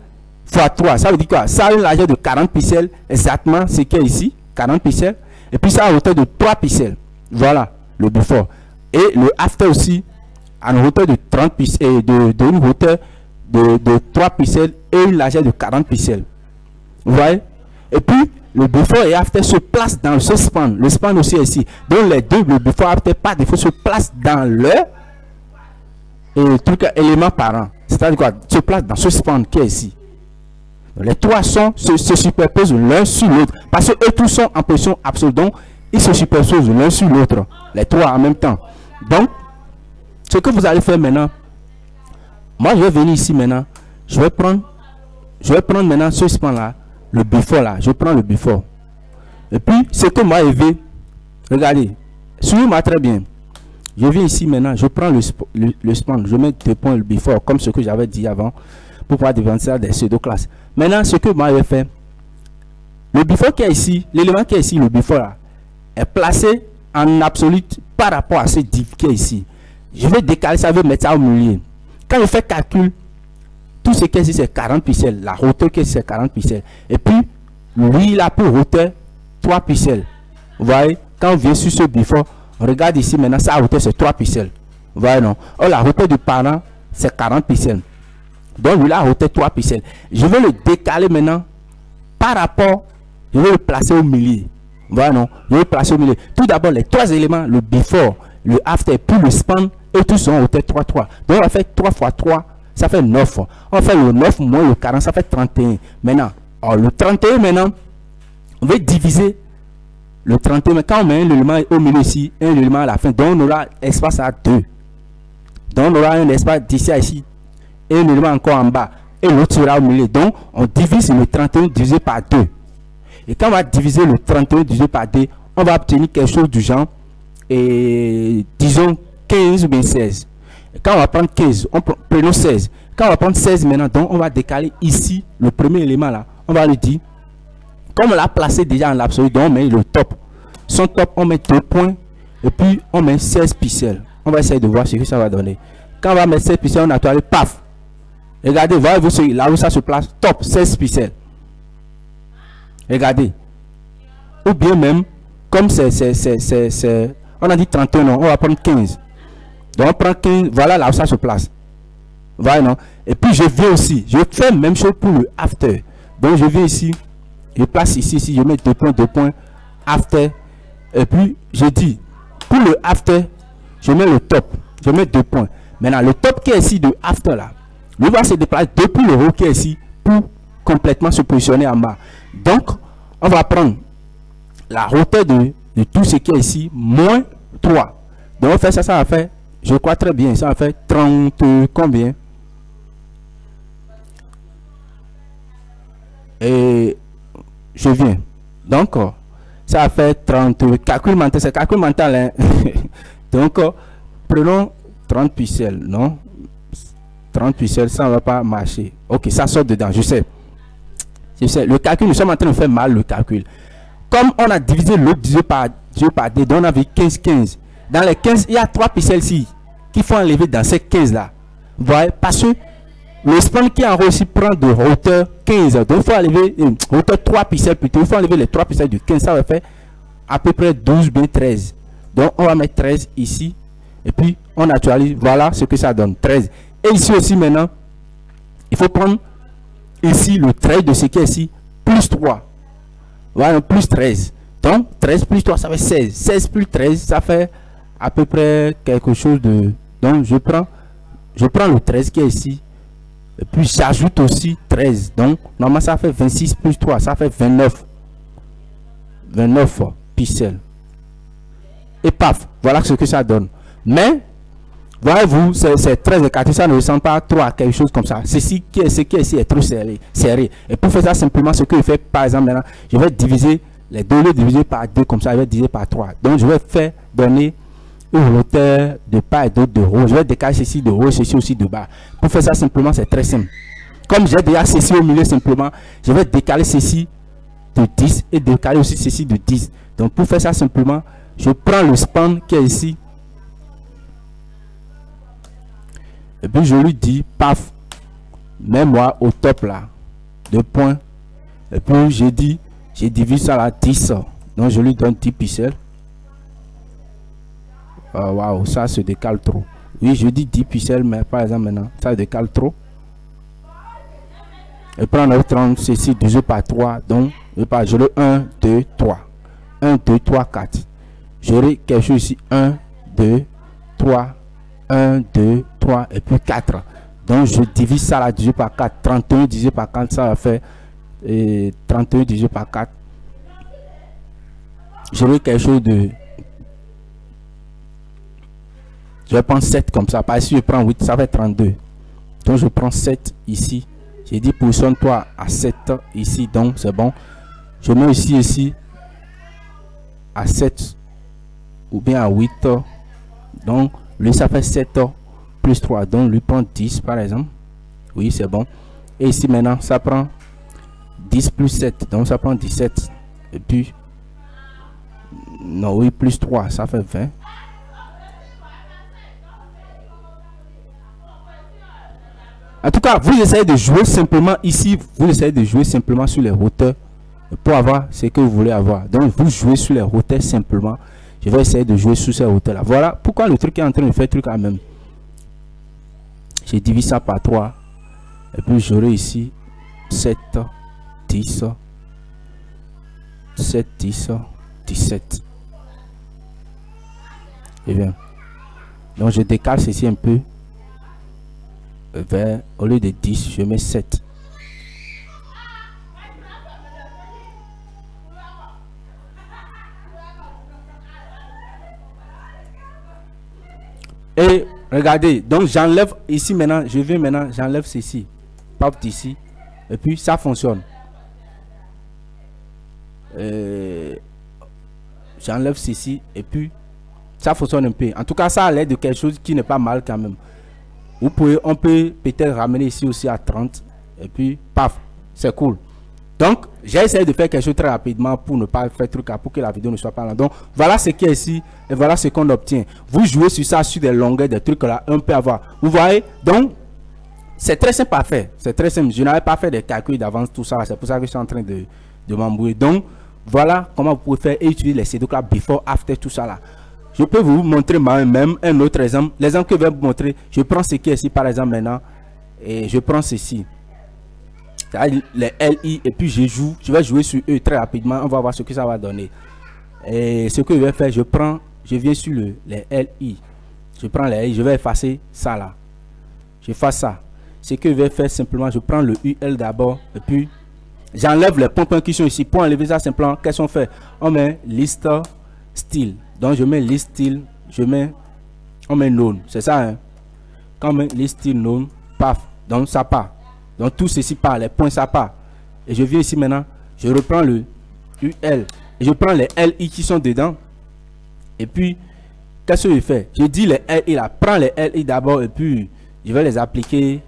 A: fois 3. Ça veut dire quoi? Ça a une largeur de 40 pixels, exactement ce qui est ici, 40 pixels. Et puis, ça a une hauteur de 3 pixels. Voilà, le before. Et le after aussi, à une hauteur de 30 pixels, et de une hauteur de 3 pixels et une largeur de 40 pixels. Vous voyez? Et puis, le before et after se placent dans ce span. Le span aussi est ici. Donc, les deux, le before et after, par défaut, se placent dans le élément parent. C'est-à-dire quoi? Se placent dans ce span qui est ici. Donc, les trois se superposent l'un sur l'autre. Parce que eux tous sont en position absolue. Donc, ils se superposent l'un sur l'autre. Les trois en même temps. Donc, ce que vous allez faire maintenant, moi je vais venir ici maintenant, je vais prendre maintenant ce span là, le before là, je prends le before. Et puis, ce que moi je vais, regardez, suivez-moi très bien. Je viens ici maintenant, je prends le span, je mets 2 points le before, comme ce que j'avais dit avant, pour pouvoir différencier des pseudo-classes. Maintenant, ce que moi je vais faire, le before qui est ici, l'élément qui est ici, le before là, est placé en absolu par rapport à ce div qui est ici. Je vais décaler ça, je vais mettre ça au milieu. Quand je fais calcul, tout ce qui est ici c'est 40 pixels. La hauteur qui est ici c'est 40 pixels. Et puis, lui il a pour hauteur 3 pixels. Vous voyez, quand on vient sur ce before, on regarde ici maintenant, sa hauteur c'est 3 pixels. Vous voyez non? Or, la hauteur du parent c'est 40 pixels. Donc, lui, la hauteur 3 pixels. Je vais le décaler maintenant par rapport, je vais le placer au milieu. Voilà, non, je vais placer au milieu. Tout d'abord, les 3 éléments, le before, le after, puis le span, et tous sont en hauteur 3, 3. Donc, on va faire 3 fois 3, ça fait 9. On va faire le 9 moins le 40, ça fait 31. Maintenant, le 31, maintenant, on va diviser le 31. Mais quand on met un élément au milieu ici, un élément à la fin, donc on aura espace à 2. Donc, on aura un espace d'ici à ici, et un élément encore en bas, et l'autre sera au milieu. Donc, on divise le 31 divisé par 2. Et quand on va diviser le 31 divisé par 2, on va obtenir quelque chose du genre, et disons 15 ou bien 16. Et quand on va prendre 15, prenons 16. Quand on va prendre 16 maintenant, donc on va décaler ici le premier élément là. On va le dire, comme on l'a placé déjà en l'absolu, donc on met le top. Son top, on met 2 points, et puis on met 16 pixels. On va essayer de voir ce que ça va donner. Quand on va mettre 16 pixels, on a toilé, paf. Regardez, voyez-vous là où ça se place, top, 16 pixels. Regardez. Ou bien même, comme on a dit 31, non, on va prendre 15. Donc on prend 15, voilà là où ça se place. Voilà, non. Et puis je viens aussi, je fais la même chose pour le after. Donc je viens ici, je place ici, je mets 2 points, after. Et puis je dis, pour le after, je mets le top, je mets 2 points. Maintenant, le top qui est ici de after là, lui va se déplacer depuis le haut qui est ici pour complètement se positionner en bas. Donc, on va prendre la hauteur de tout ce qui est ici, moins 3. Donc, on fait ça, ça va faire, je crois très bien, ça va faire 30, combien? Et je viens. Donc, ça va faire 30, calcul mental, c'est calcul mental, hein? Donc, prenons 30 pixels, non? 30 pixels, ça ne va pas marcher. Ok, ça sort dedans, je sais. Le calcul, nous sommes en train de faire mal le calcul. Comme on a divisé l'autre divisé par D, donc on avait 15, 15. Dans les 15, il y a 3 pixels ici qu'il faut enlever dans ces 15 là. Vous voyez, parce que le span qui est en haut ici prend de hauteur 15. Donc il faut enlever hauteur 3 pixels plutôt. Il faut enlever les 3 pixels de 15. Ça va faire à peu près 12, bien 13. Donc on va mettre 13 ici. Et puis on actualise. Voilà ce que ça donne. 13. Et ici aussi maintenant, il faut prendre ici le trait de ce qui est ici, plus 3. Voilà, plus 13. Donc 13 plus 3, ça fait 16. 16 plus 13, ça fait à peu près quelque chose de... Donc je prends le 13 qui est ici. Et puis j'ajoute aussi 13. Donc normalement ça fait 26 plus 3, ça fait 29. 29 pixels. Et paf, voilà ce que ça donne. Mais, voyez-vous, c'est 13 et 14, ça ne ressemble pas à 3, quelque chose comme ça. Ceci qui est ici est trop serré. Et pour faire ça simplement, ce que je fais, par exemple, maintenant, je vais diviser les données divisées par 2, comme ça, je vais diviser par 3. Donc, je vais faire donner une hauteur de part et d'autre de haut. Je vais décaler ceci de haut, ceci aussi de bas. Pour faire ça simplement, c'est très simple. Comme j'ai déjà ceci au milieu simplement, je vais décaler ceci de 10 et décaler aussi ceci de 10. Donc, pour faire ça simplement, je prends le span qui est ici. Et puis je lui dis, paf, mets-moi au top là, 2 points. Et puis j'ai dit, j'ai divisé ça là 10. Donc je lui donne 10 pixels. Waouh, ça se décale trop. Oui, je dis 10 pixels, mais par exemple maintenant, ça se décale trop. Et puis on va prendre ceci divisé par 3. Donc je le 1, 2, 3. 1, 2, 3, 4. J'aurai quelque chose ici, 1, 2, 3. 1, 2, 3 et puis 4. Donc je divise ça là divisé par 4. 31 divisé par 4, ça va faire 31 divisé par 4. J'aurai quelque chose de... Je vais prendre 7 comme ça. Par ici, je prends 8, ça fait 32. Donc je prends 7 ici. J'ai dit positionne-toi à 7 ici. Donc c'est bon. Je mets ici à 7 ou bien à 8. Donc lui ça fait 7 plus 3. Donc lui prend 10 par exemple. Oui, c'est bon. Et ici maintenant ça prend 10 plus 7. Donc ça prend 17. Et puis non, oui, plus 3, ça fait 20. En tout cas, vous essayez de jouer simplement ici. Vous essayez de jouer simplement sur les hauteurs pour avoir ce que vous voulez avoir. Donc vous jouez sur les hauteurs simplement. Je vais essayer de jouer sur ces hauteurs là. Voilà pourquoi le truc est en train de faire truc quand même. Je divise ça par 3. Et puis j'aurai ici 7, 10, 7, 10, 17. Et bien. Donc je décale ceci un peu. Vers, au lieu de 10, je mets 7. Et regardez, donc j'enlève ici maintenant, je vais maintenant, j'enlève ceci, pop d'ici, et puis ça fonctionne. J'enlève ceci, et puis ça fonctionne un peu. En tout cas, ça a l'air de quelque chose qui n'est pas mal quand même. Vous pouvez, on peut peut-être ramener ici aussi à 30, et puis paf, c'est cool. Donc j'ai essayé de faire quelque chose très rapidement pour ne pas faire truc pour que la vidéo ne soit pas longue. Donc voilà ce qui est ici et voilà ce qu'on obtient. Vous jouez sur ça, sur des longueurs, des trucs là, on peut avoir. Vous voyez, donc c'est très simple à faire. C'est très simple. Je n'avais pas fait des calculs d'avance, tout ça. C'est pour ça que je suis en train de m'embrouiller. Donc voilà comment vous pouvez faire et utiliser les CDOK là, before, after, tout ça là. Je peux vous montrer moi-même un autre exemple. L'exemple que je vais vous montrer, je prends ce qui est ici par exemple maintenant et je prends ceci. les LI, et puis je vais jouer sur eux très rapidement. On va voir ce que ça va donner. Et ce que je vais faire, je viens sur les LI. Je prends les LI, je vais effacer ça là. J'efface ça. Ce que je vais faire simplement, je prends le UL d'abord, et puis j'enlève les points qui sont ici. Pour enlever ça simplement, qu'est-ce qu'on fait? On met liste style. Donc je mets list style, on met known. C'est ça, hein? Quand on met list style known, paf, donc ça part. Donc tout ceci part, les points ça part. Et je viens ici maintenant, je reprends le UL. Et je prends les LI qui sont dedans. Et puis, qu'est-ce que je fais? Je dis les LI là, prends les LI d'abord et puis je vais les appliquer.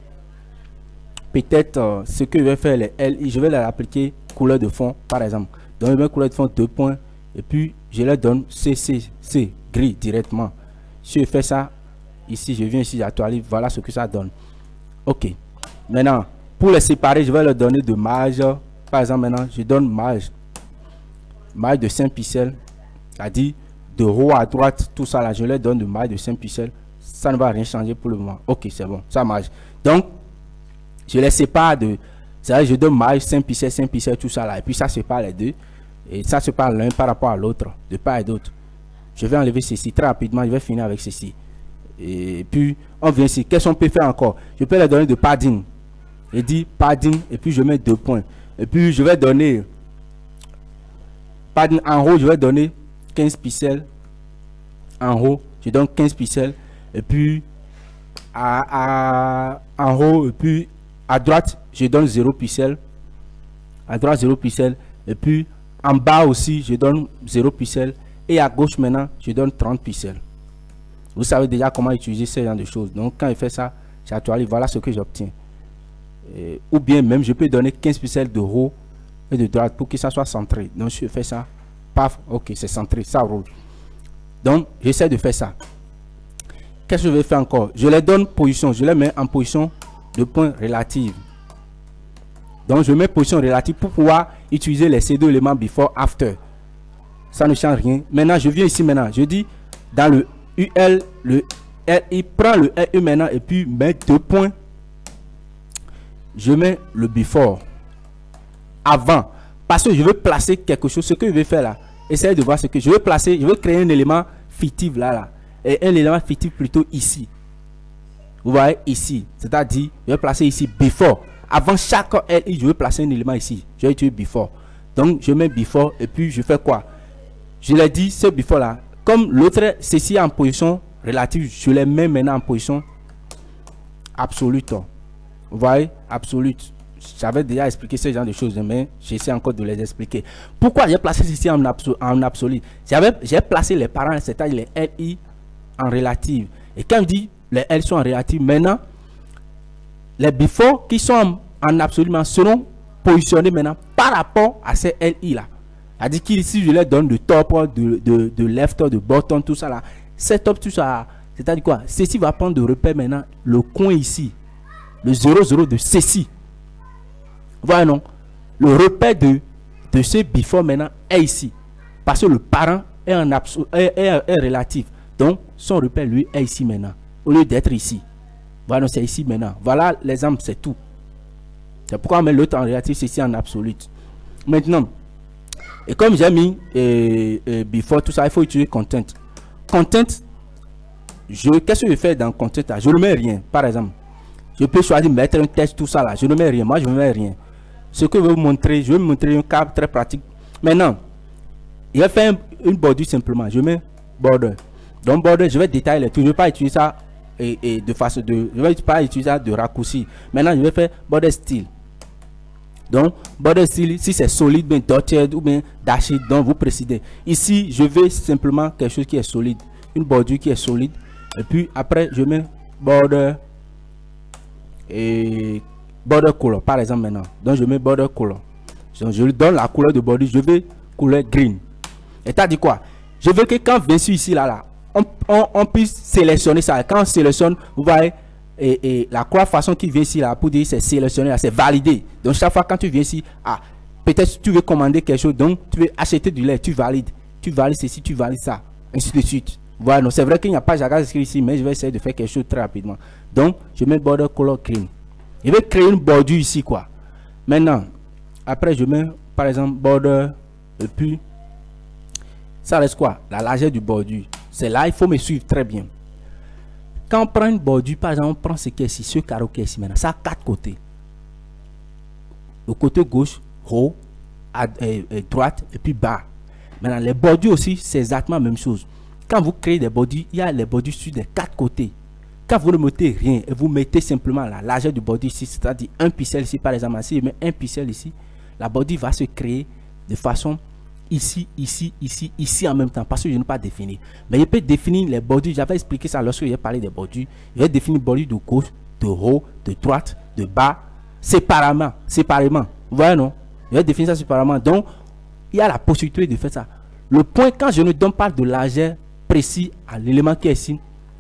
A: Peut-être ce que je vais faire, les LI, je vais les appliquer couleur de fond par exemple. Donc je mets couleur de fond 2 points et puis je leur donne CCC, gris directement. Si je fais ça, ici je viens ici, j'actualise, voilà ce que ça donne. Ok. Maintenant, pour les séparer, je vais leur donner de marge. Par exemple, maintenant, je donne marge de 5 pixels, c'est-à-dire de haut à droite, tout ça là, je leur donne de marge de 5 pixels. Ça ne va rien changer pour le moment. Ok, c'est bon, ça marche. Donc, je les sépare c'est-à-dire je donne marge 5 pixels, tout ça là, et puis ça sépare les deux, et ça sépare l'un par rapport à l'autre, de part et d'autre. Je vais enlever ceci très rapidement, je vais finir avec ceci. Et puis, on vient ici. Qu'est-ce qu'on peut faire encore? Je peux leur donner de padding. Je dis padding, et puis je mets 2 points. Et puis, je vais donner padding en haut, je vais donner 15 pixels. En haut, je donne 15 pixels. Et puis, en haut, et puis à droite, je donne 0 pixels. À droite, 0 pixels. Et puis, en bas aussi, je donne 0 pixels. Et à gauche, maintenant, je donne 30 pixels. Vous savez déjà comment utiliser ce genre de choses. Donc, quand je fais ça, j'actualise, voilà ce que j'obtiens. Ou bien même, je peux donner 15 pixels de haut et de droite pour que ça soit centré. Donc, je fais ça. Paf, ok, c'est centré, ça roule. Donc, j'essaie de faire ça. Qu'est-ce que je vais faire encore? Je les donne position. Je les mets en position de point relative. Donc, je mets position relative pour pouvoir utiliser les C2 éléments before, after. Ça ne change rien. Maintenant, je viens ici maintenant. Je dis dans le UL, le LI, prend le LI maintenant et puis met 2 points. Je mets le before. Avant. Parce que je veux placer quelque chose. Ce que je vais faire là. Essayez de voir ce que je veux placer. Je veux créer un élément fictif là. Et un élément fictif plutôt ici. Vous voyez ici. C'est-à-dire, je vais placer ici before. Avant chaque LI, je veux placer un élément ici. Je vais utiliser before. Donc, je mets before et puis je fais quoi? Je l'ai dit, ce before là. Comme l'autre, ceci en position relative, je les mets maintenant en position absolue. Vous voyez? Absolute. J'avais déjà expliqué ce genre de choses, mais j'essaie encore de les expliquer. Pourquoi j'ai placé ceci en absolu? J'ai placé les parents, c'est-à-dire les LI en relative. Et quand je dis les L sont en relative, maintenant, les before qui sont en absolu seront positionnés maintenant par rapport à ces LI là. C'est-à-dire qu'ici, je leur donne de top, de left, de bottom, tout ça là. C'est top, tout ça. C'est-à-dire quoi? Ceci va prendre de repère maintenant le coin ici. Le 0,0 de ceci. Voilà, non? Le repère de ce before maintenant est ici. Parce que le parent est en est relatif. Donc, son repère, lui, est ici maintenant. Au lieu d'être ici. Voilà, c'est ici maintenant. Voilà l'exemple, c'est tout. C'est pourquoi on met l'autre en relatif, c'est ici en absolute. Maintenant, et comme j'ai mis before, tout ça, il faut utiliser content. Content, qu'est-ce que je fais dans content là? Je ne mets rien, par exemple. Je peux choisir de mettre un texte, tout ça là. Je ne mets rien. Moi, je ne mets rien. Ce que je vais vous montrer, je vais vous montrer un cas très pratique. Maintenant, je vais faire une bordure simplement. Je mets border. Donc, border, je vais détailler les trucs. Je ne vais pas utiliser ça de façon de. Je ne vais pas utiliser ça de raccourci. Maintenant, je vais faire border style. Donc, border style, si c'est solide, bien dotted ou bien dashed, donc vous précisez. Ici, je veux simplement quelque chose qui est solide. Une bordure qui est solide. Et puis, après, je mets border. Et border color par exemple maintenant. Donc je mets border color. Donc, je lui donne la couleur de bordure. Je veux couleur green. Et t'as dit quoi? Je veux que quand bien sûr ici là, on puisse sélectionner ça. Quand on sélectionne, vous voyez et la croix façon qui vient ici là pour dire c'est sélectionné là, c'est validé. Donc chaque fois quand tu viens ici, peut-être tu veux commander quelque chose, donc tu veux acheter du lait, tu valides ceci, tu valides ça, ainsi de suite. Voilà, c'est vrai qu'il n'y a pas Jagas écrit ici, mais je vais essayer de faire quelque chose très rapidement. Donc, je mets border color green. Je vais créer une bordure ici, quoi. Maintenant, après, je mets, par exemple, border, et puis, ça reste quoi? La largeur du bordure. C'est là, il faut me suivre très bien. Quand on prend une bordure, par exemple, on prend ce qui est ici, ce carreau qui est ici, maintenant, ça a 4 côtés. Le côté gauche, haut, à droite, et puis bas. Maintenant, les bordures aussi, c'est exactement la même chose. Quand vous créez des bordures, il y a les bordures sur les 4 côtés. Quand vous ne mettez rien et vous mettez simplement la largeur du bordure ici, c'est-à-dire un pixel ici, par exemple, si je mets un pixel ici, la bordure va se créer de façon ici, ici, ici, ici en même temps, parce que je n'ai pas défini. Mais je peux définir les bordures, j'avais expliqué ça lorsque j'ai parlé des bordures. Je vais définir bordure de gauche, de haut, de droite, de bas, séparément. Vous voyez, non? Je vais définir ça séparément. Donc, il y a la possibilité de faire ça. Le point, quand je ne donne pas de largeur précis à l'élément qui est ici,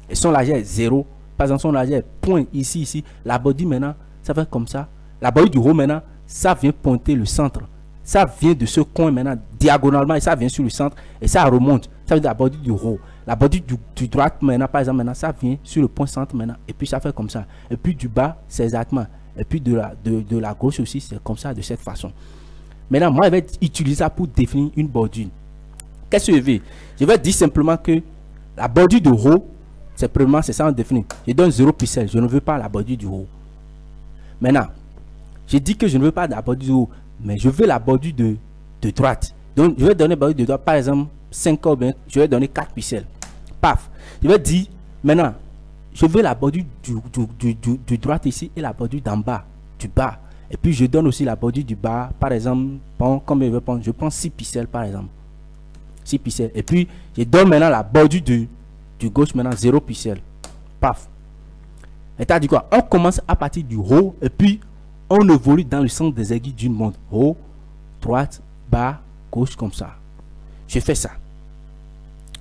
A: et son largeur est 0, par exemple, son largeur est point ici, ici, la bordure maintenant, ça fait comme ça. La bordure du haut maintenant, ça vient pointer le centre. Ça vient de ce coin maintenant, diagonalement, et ça vient sur le centre, et ça remonte. Ça veut dire la bordure du haut. La bordure du droite maintenant, par exemple, maintenant, ça vient sur le point centre maintenant, et puis ça fait comme ça. Et puis du bas, c'est exactement. Et puis de la gauche aussi, c'est comme ça, de cette façon. Maintenant, moi, je vais utiliser ça pour définir une bordure. Qu'est-ce que je vais? Je vais dire simplement que la bordure de haut, c'est ça on définit. Je donne 0 pixel, je ne veux pas la bordure du haut. Maintenant, je dis que je ne veux pas la bordure du haut, mais je veux la bordure de droite. Donc, je vais donner la bordure de droite, par exemple, 5 ou bien, je vais donner 4 pixels. Paf. Je vais dire, maintenant, je veux la bordure du droite ici et la bordure d'en bas, du bas. Et puis, je donne aussi la bordure du bas, par exemple, bon, comme je veux prendre, je prends 6 pixels, par exemple. 6 pixels. Et puis, je donne maintenant la bordure du gauche, maintenant 0 pixels. Paf. Et tu as dit quoi? On commence à partir du haut et puis on évolue dans le sens des aiguilles d'une montre. Haut, droite, bas, gauche, comme ça. Je fais ça.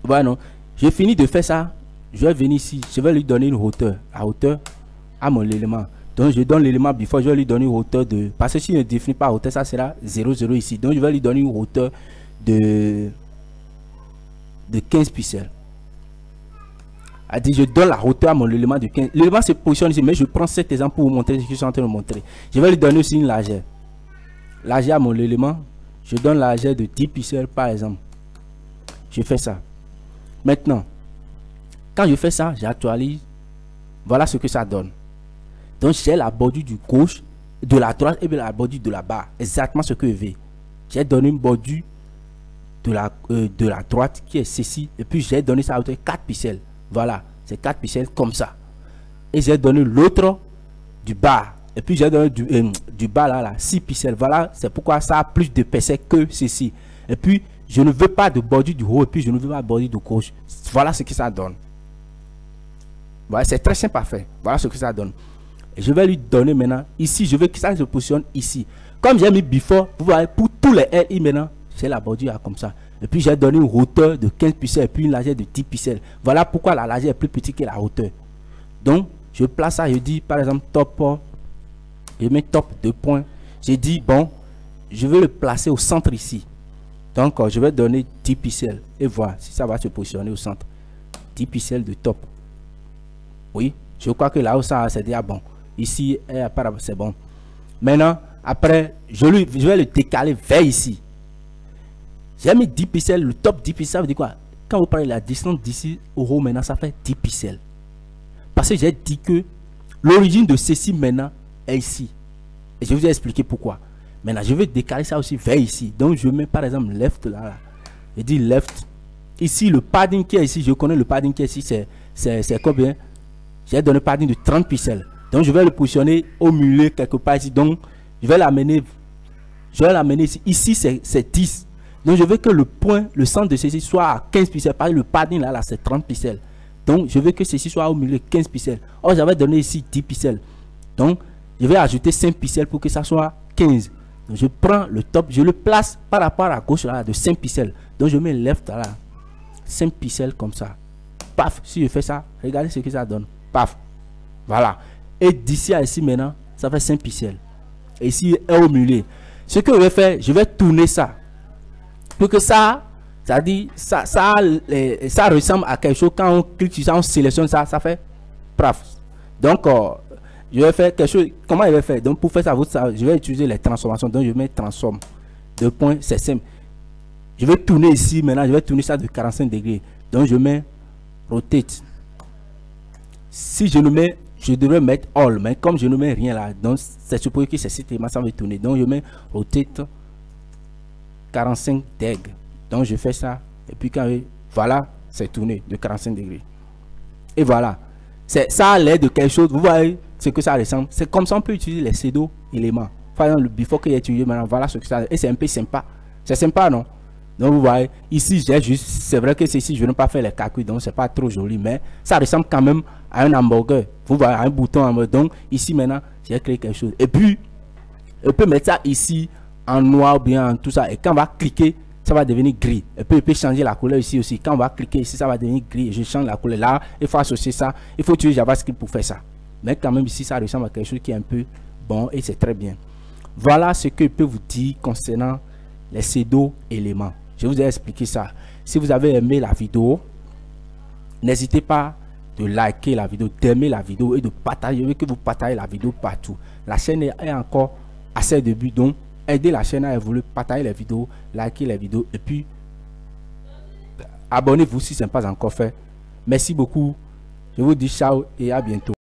A: Voilà, non? J'ai fini de faire ça. Je vais venir ici. Je vais lui donner une hauteur. La hauteur à mon élément. Donc, je donne l'élément before. Je vais lui donner une hauteur de. Parce que si je ne définis pas hauteur, ça sera 0, 0 ici. Donc, je vais lui donner une hauteur de 15 pixels. A dit, je donne la hauteur à mon élément de 15. L'élément se positionne ici, mais je prends cet exemple pour vous montrer ce que je suis en train de montrer. Je vais lui donner aussi une largeur. Largeur à mon élément, je donne la largeur de 10 pixels par exemple. Je fais ça. Maintenant, quand je fais ça, j'actualise. Voilà ce que ça donne. Donc, j'ai la bordure du gauche, de la droite et bien la bordure de la bas. Exactement ce que je veux. J'ai donné une bordure de la droite qui est ceci. Et puis, j'ai donné ça à hauteur 4 pixels. Voilà, c'est 4 pixels comme ça. Et j'ai donné l'autre du bas. Et puis j'ai donné du bas là, 6 pixels. Voilà, c'est pourquoi ça a plus d'épaisseur que ceci. Et puis, je ne veux pas de bordure du haut. Et puis, je ne veux pas de bordure de gauche. Voilà ce que ça donne. Voilà, c'est très simple à faire. Voilà ce que ça donne. Et je vais lui donner maintenant, ici, je veux que ça se positionne ici. Comme j'ai mis before, vous voyez, pour tous les LI maintenant, j'ai la bordure comme ça. Et puis j'ai donné une hauteur de 15 pixels et puis une largeur de 10 pixels. Voilà pourquoi la largeur est plus petite que la hauteur. Donc, je place ça, je dis par exemple top, je mets top 2 points. J'ai dit, bon, je vais le placer au centre ici. Donc, je vais donner 10 pixels et voir si ça va se positionner au centre. 10 pixels de top. Oui, je crois que là où ça c'est déjà bon. Ici, c'est bon. Maintenant, après, je vais le décaler vers ici. J'ai mis 10 pixels, le top 10 pixels, ça veut dire quoi? Quand vous parlez de la distance d'ici au haut, maintenant, ça fait 10 pixels. Parce que j'ai dit que l'origine de ceci maintenant est ici. Et je vous ai expliqué pourquoi. Maintenant, je vais décaler ça aussi vers ici. Donc, je mets par exemple left là. Je dis left. Ici, le padding qui est ici, je connais le padding qui est ici, c'est combien? J'ai donné padding de 30 pixels. Donc, je vais le positionner au milieu quelque part ici. Donc, je vais l'amener ici. Ici, c'est 10. Donc, je veux que le point, le centre de ceci soit à 15 pixels. Par exemple, le padding là, c'est 30 pixels. Donc, je veux que ceci soit au milieu 15 pixels. Or, j'avais donné ici 10 pixels. Donc, je vais ajouter 5 pixels pour que ça soit 15. Donc, je prends le top, je le place par rapport à gauche là, de 5 pixels. Donc, je mets left là, 5 pixels comme ça. Paf, si je fais ça, regardez ce que ça donne. Paf, voilà. Et d'ici à ici maintenant, ça fait 5 pixels. Et ici, au milieu. Ce que je vais faire, je vais tourner ça. Pour que ça ressemble à quelque chose. Quand on clique sur ça, on sélectionne ça, ça fait paf. Donc, Je vais faire quelque chose. Comment je vais faire? Donc pour faire ça, je vais utiliser les transformations. Donc je mets transform. Deux points, c'est simple. Je vais tourner ici maintenant. Je vais tourner ça de 45 degrés. Donc je mets rotate. Si je ne mets, je devrais mettre all, mais comme je ne mets rien là, donc c'est supposé que c'est cet élément ça va tourner. Donc je mets rotate 45 degrés. Donc je fais ça et puis quand voilà, c'est tourné de 45 degrés. Et voilà, ça a l'air de quelque chose. Vous voyez ce que ça ressemble. C'est comme ça on peut utiliser les pseudo éléments. Par exemple, le before que j'ai utilisé maintenant, voilà ce que ça. Et c'est un peu sympa. C'est sympa, non? Donc vous voyez, ici j'ai juste, c'est vrai que ceci je ne vais pas faire les calculs, donc c'est pas trop joli, mais ça ressemble quand même à un hamburger. Vous voyez, un bouton hamburger. Donc ici maintenant, j'ai créé quelque chose. Et puis, on peut mettre ça ici en noir ou bien en tout ça. Et quand on va cliquer, ça va devenir gris. Et puis, on peut changer la couleur ici aussi. Quand on va cliquer ici, ça va devenir gris. Je change la couleur là. Il faut associer ça. Il faut utiliser JavaScript pour faire ça. Mais quand même ici, ça ressemble à quelque chose qui est un peu bon et c'est très bien. Voilà ce que je peux vous dire concernant les pseudo éléments. Je vous ai expliqué ça. Si vous avez aimé la vidéo, n'hésitez pas de liker la vidéo, d'aimer la vidéo et de partager. Je veux que vous partagez la vidéo partout. La chaîne est encore à ses débuts, donc aidez la chaîne à évoluer, partagez les vidéos, likez les vidéos et puis abonnez-vous si ce n'est pas encore fait. Merci beaucoup. Je vous dis ciao et à bientôt.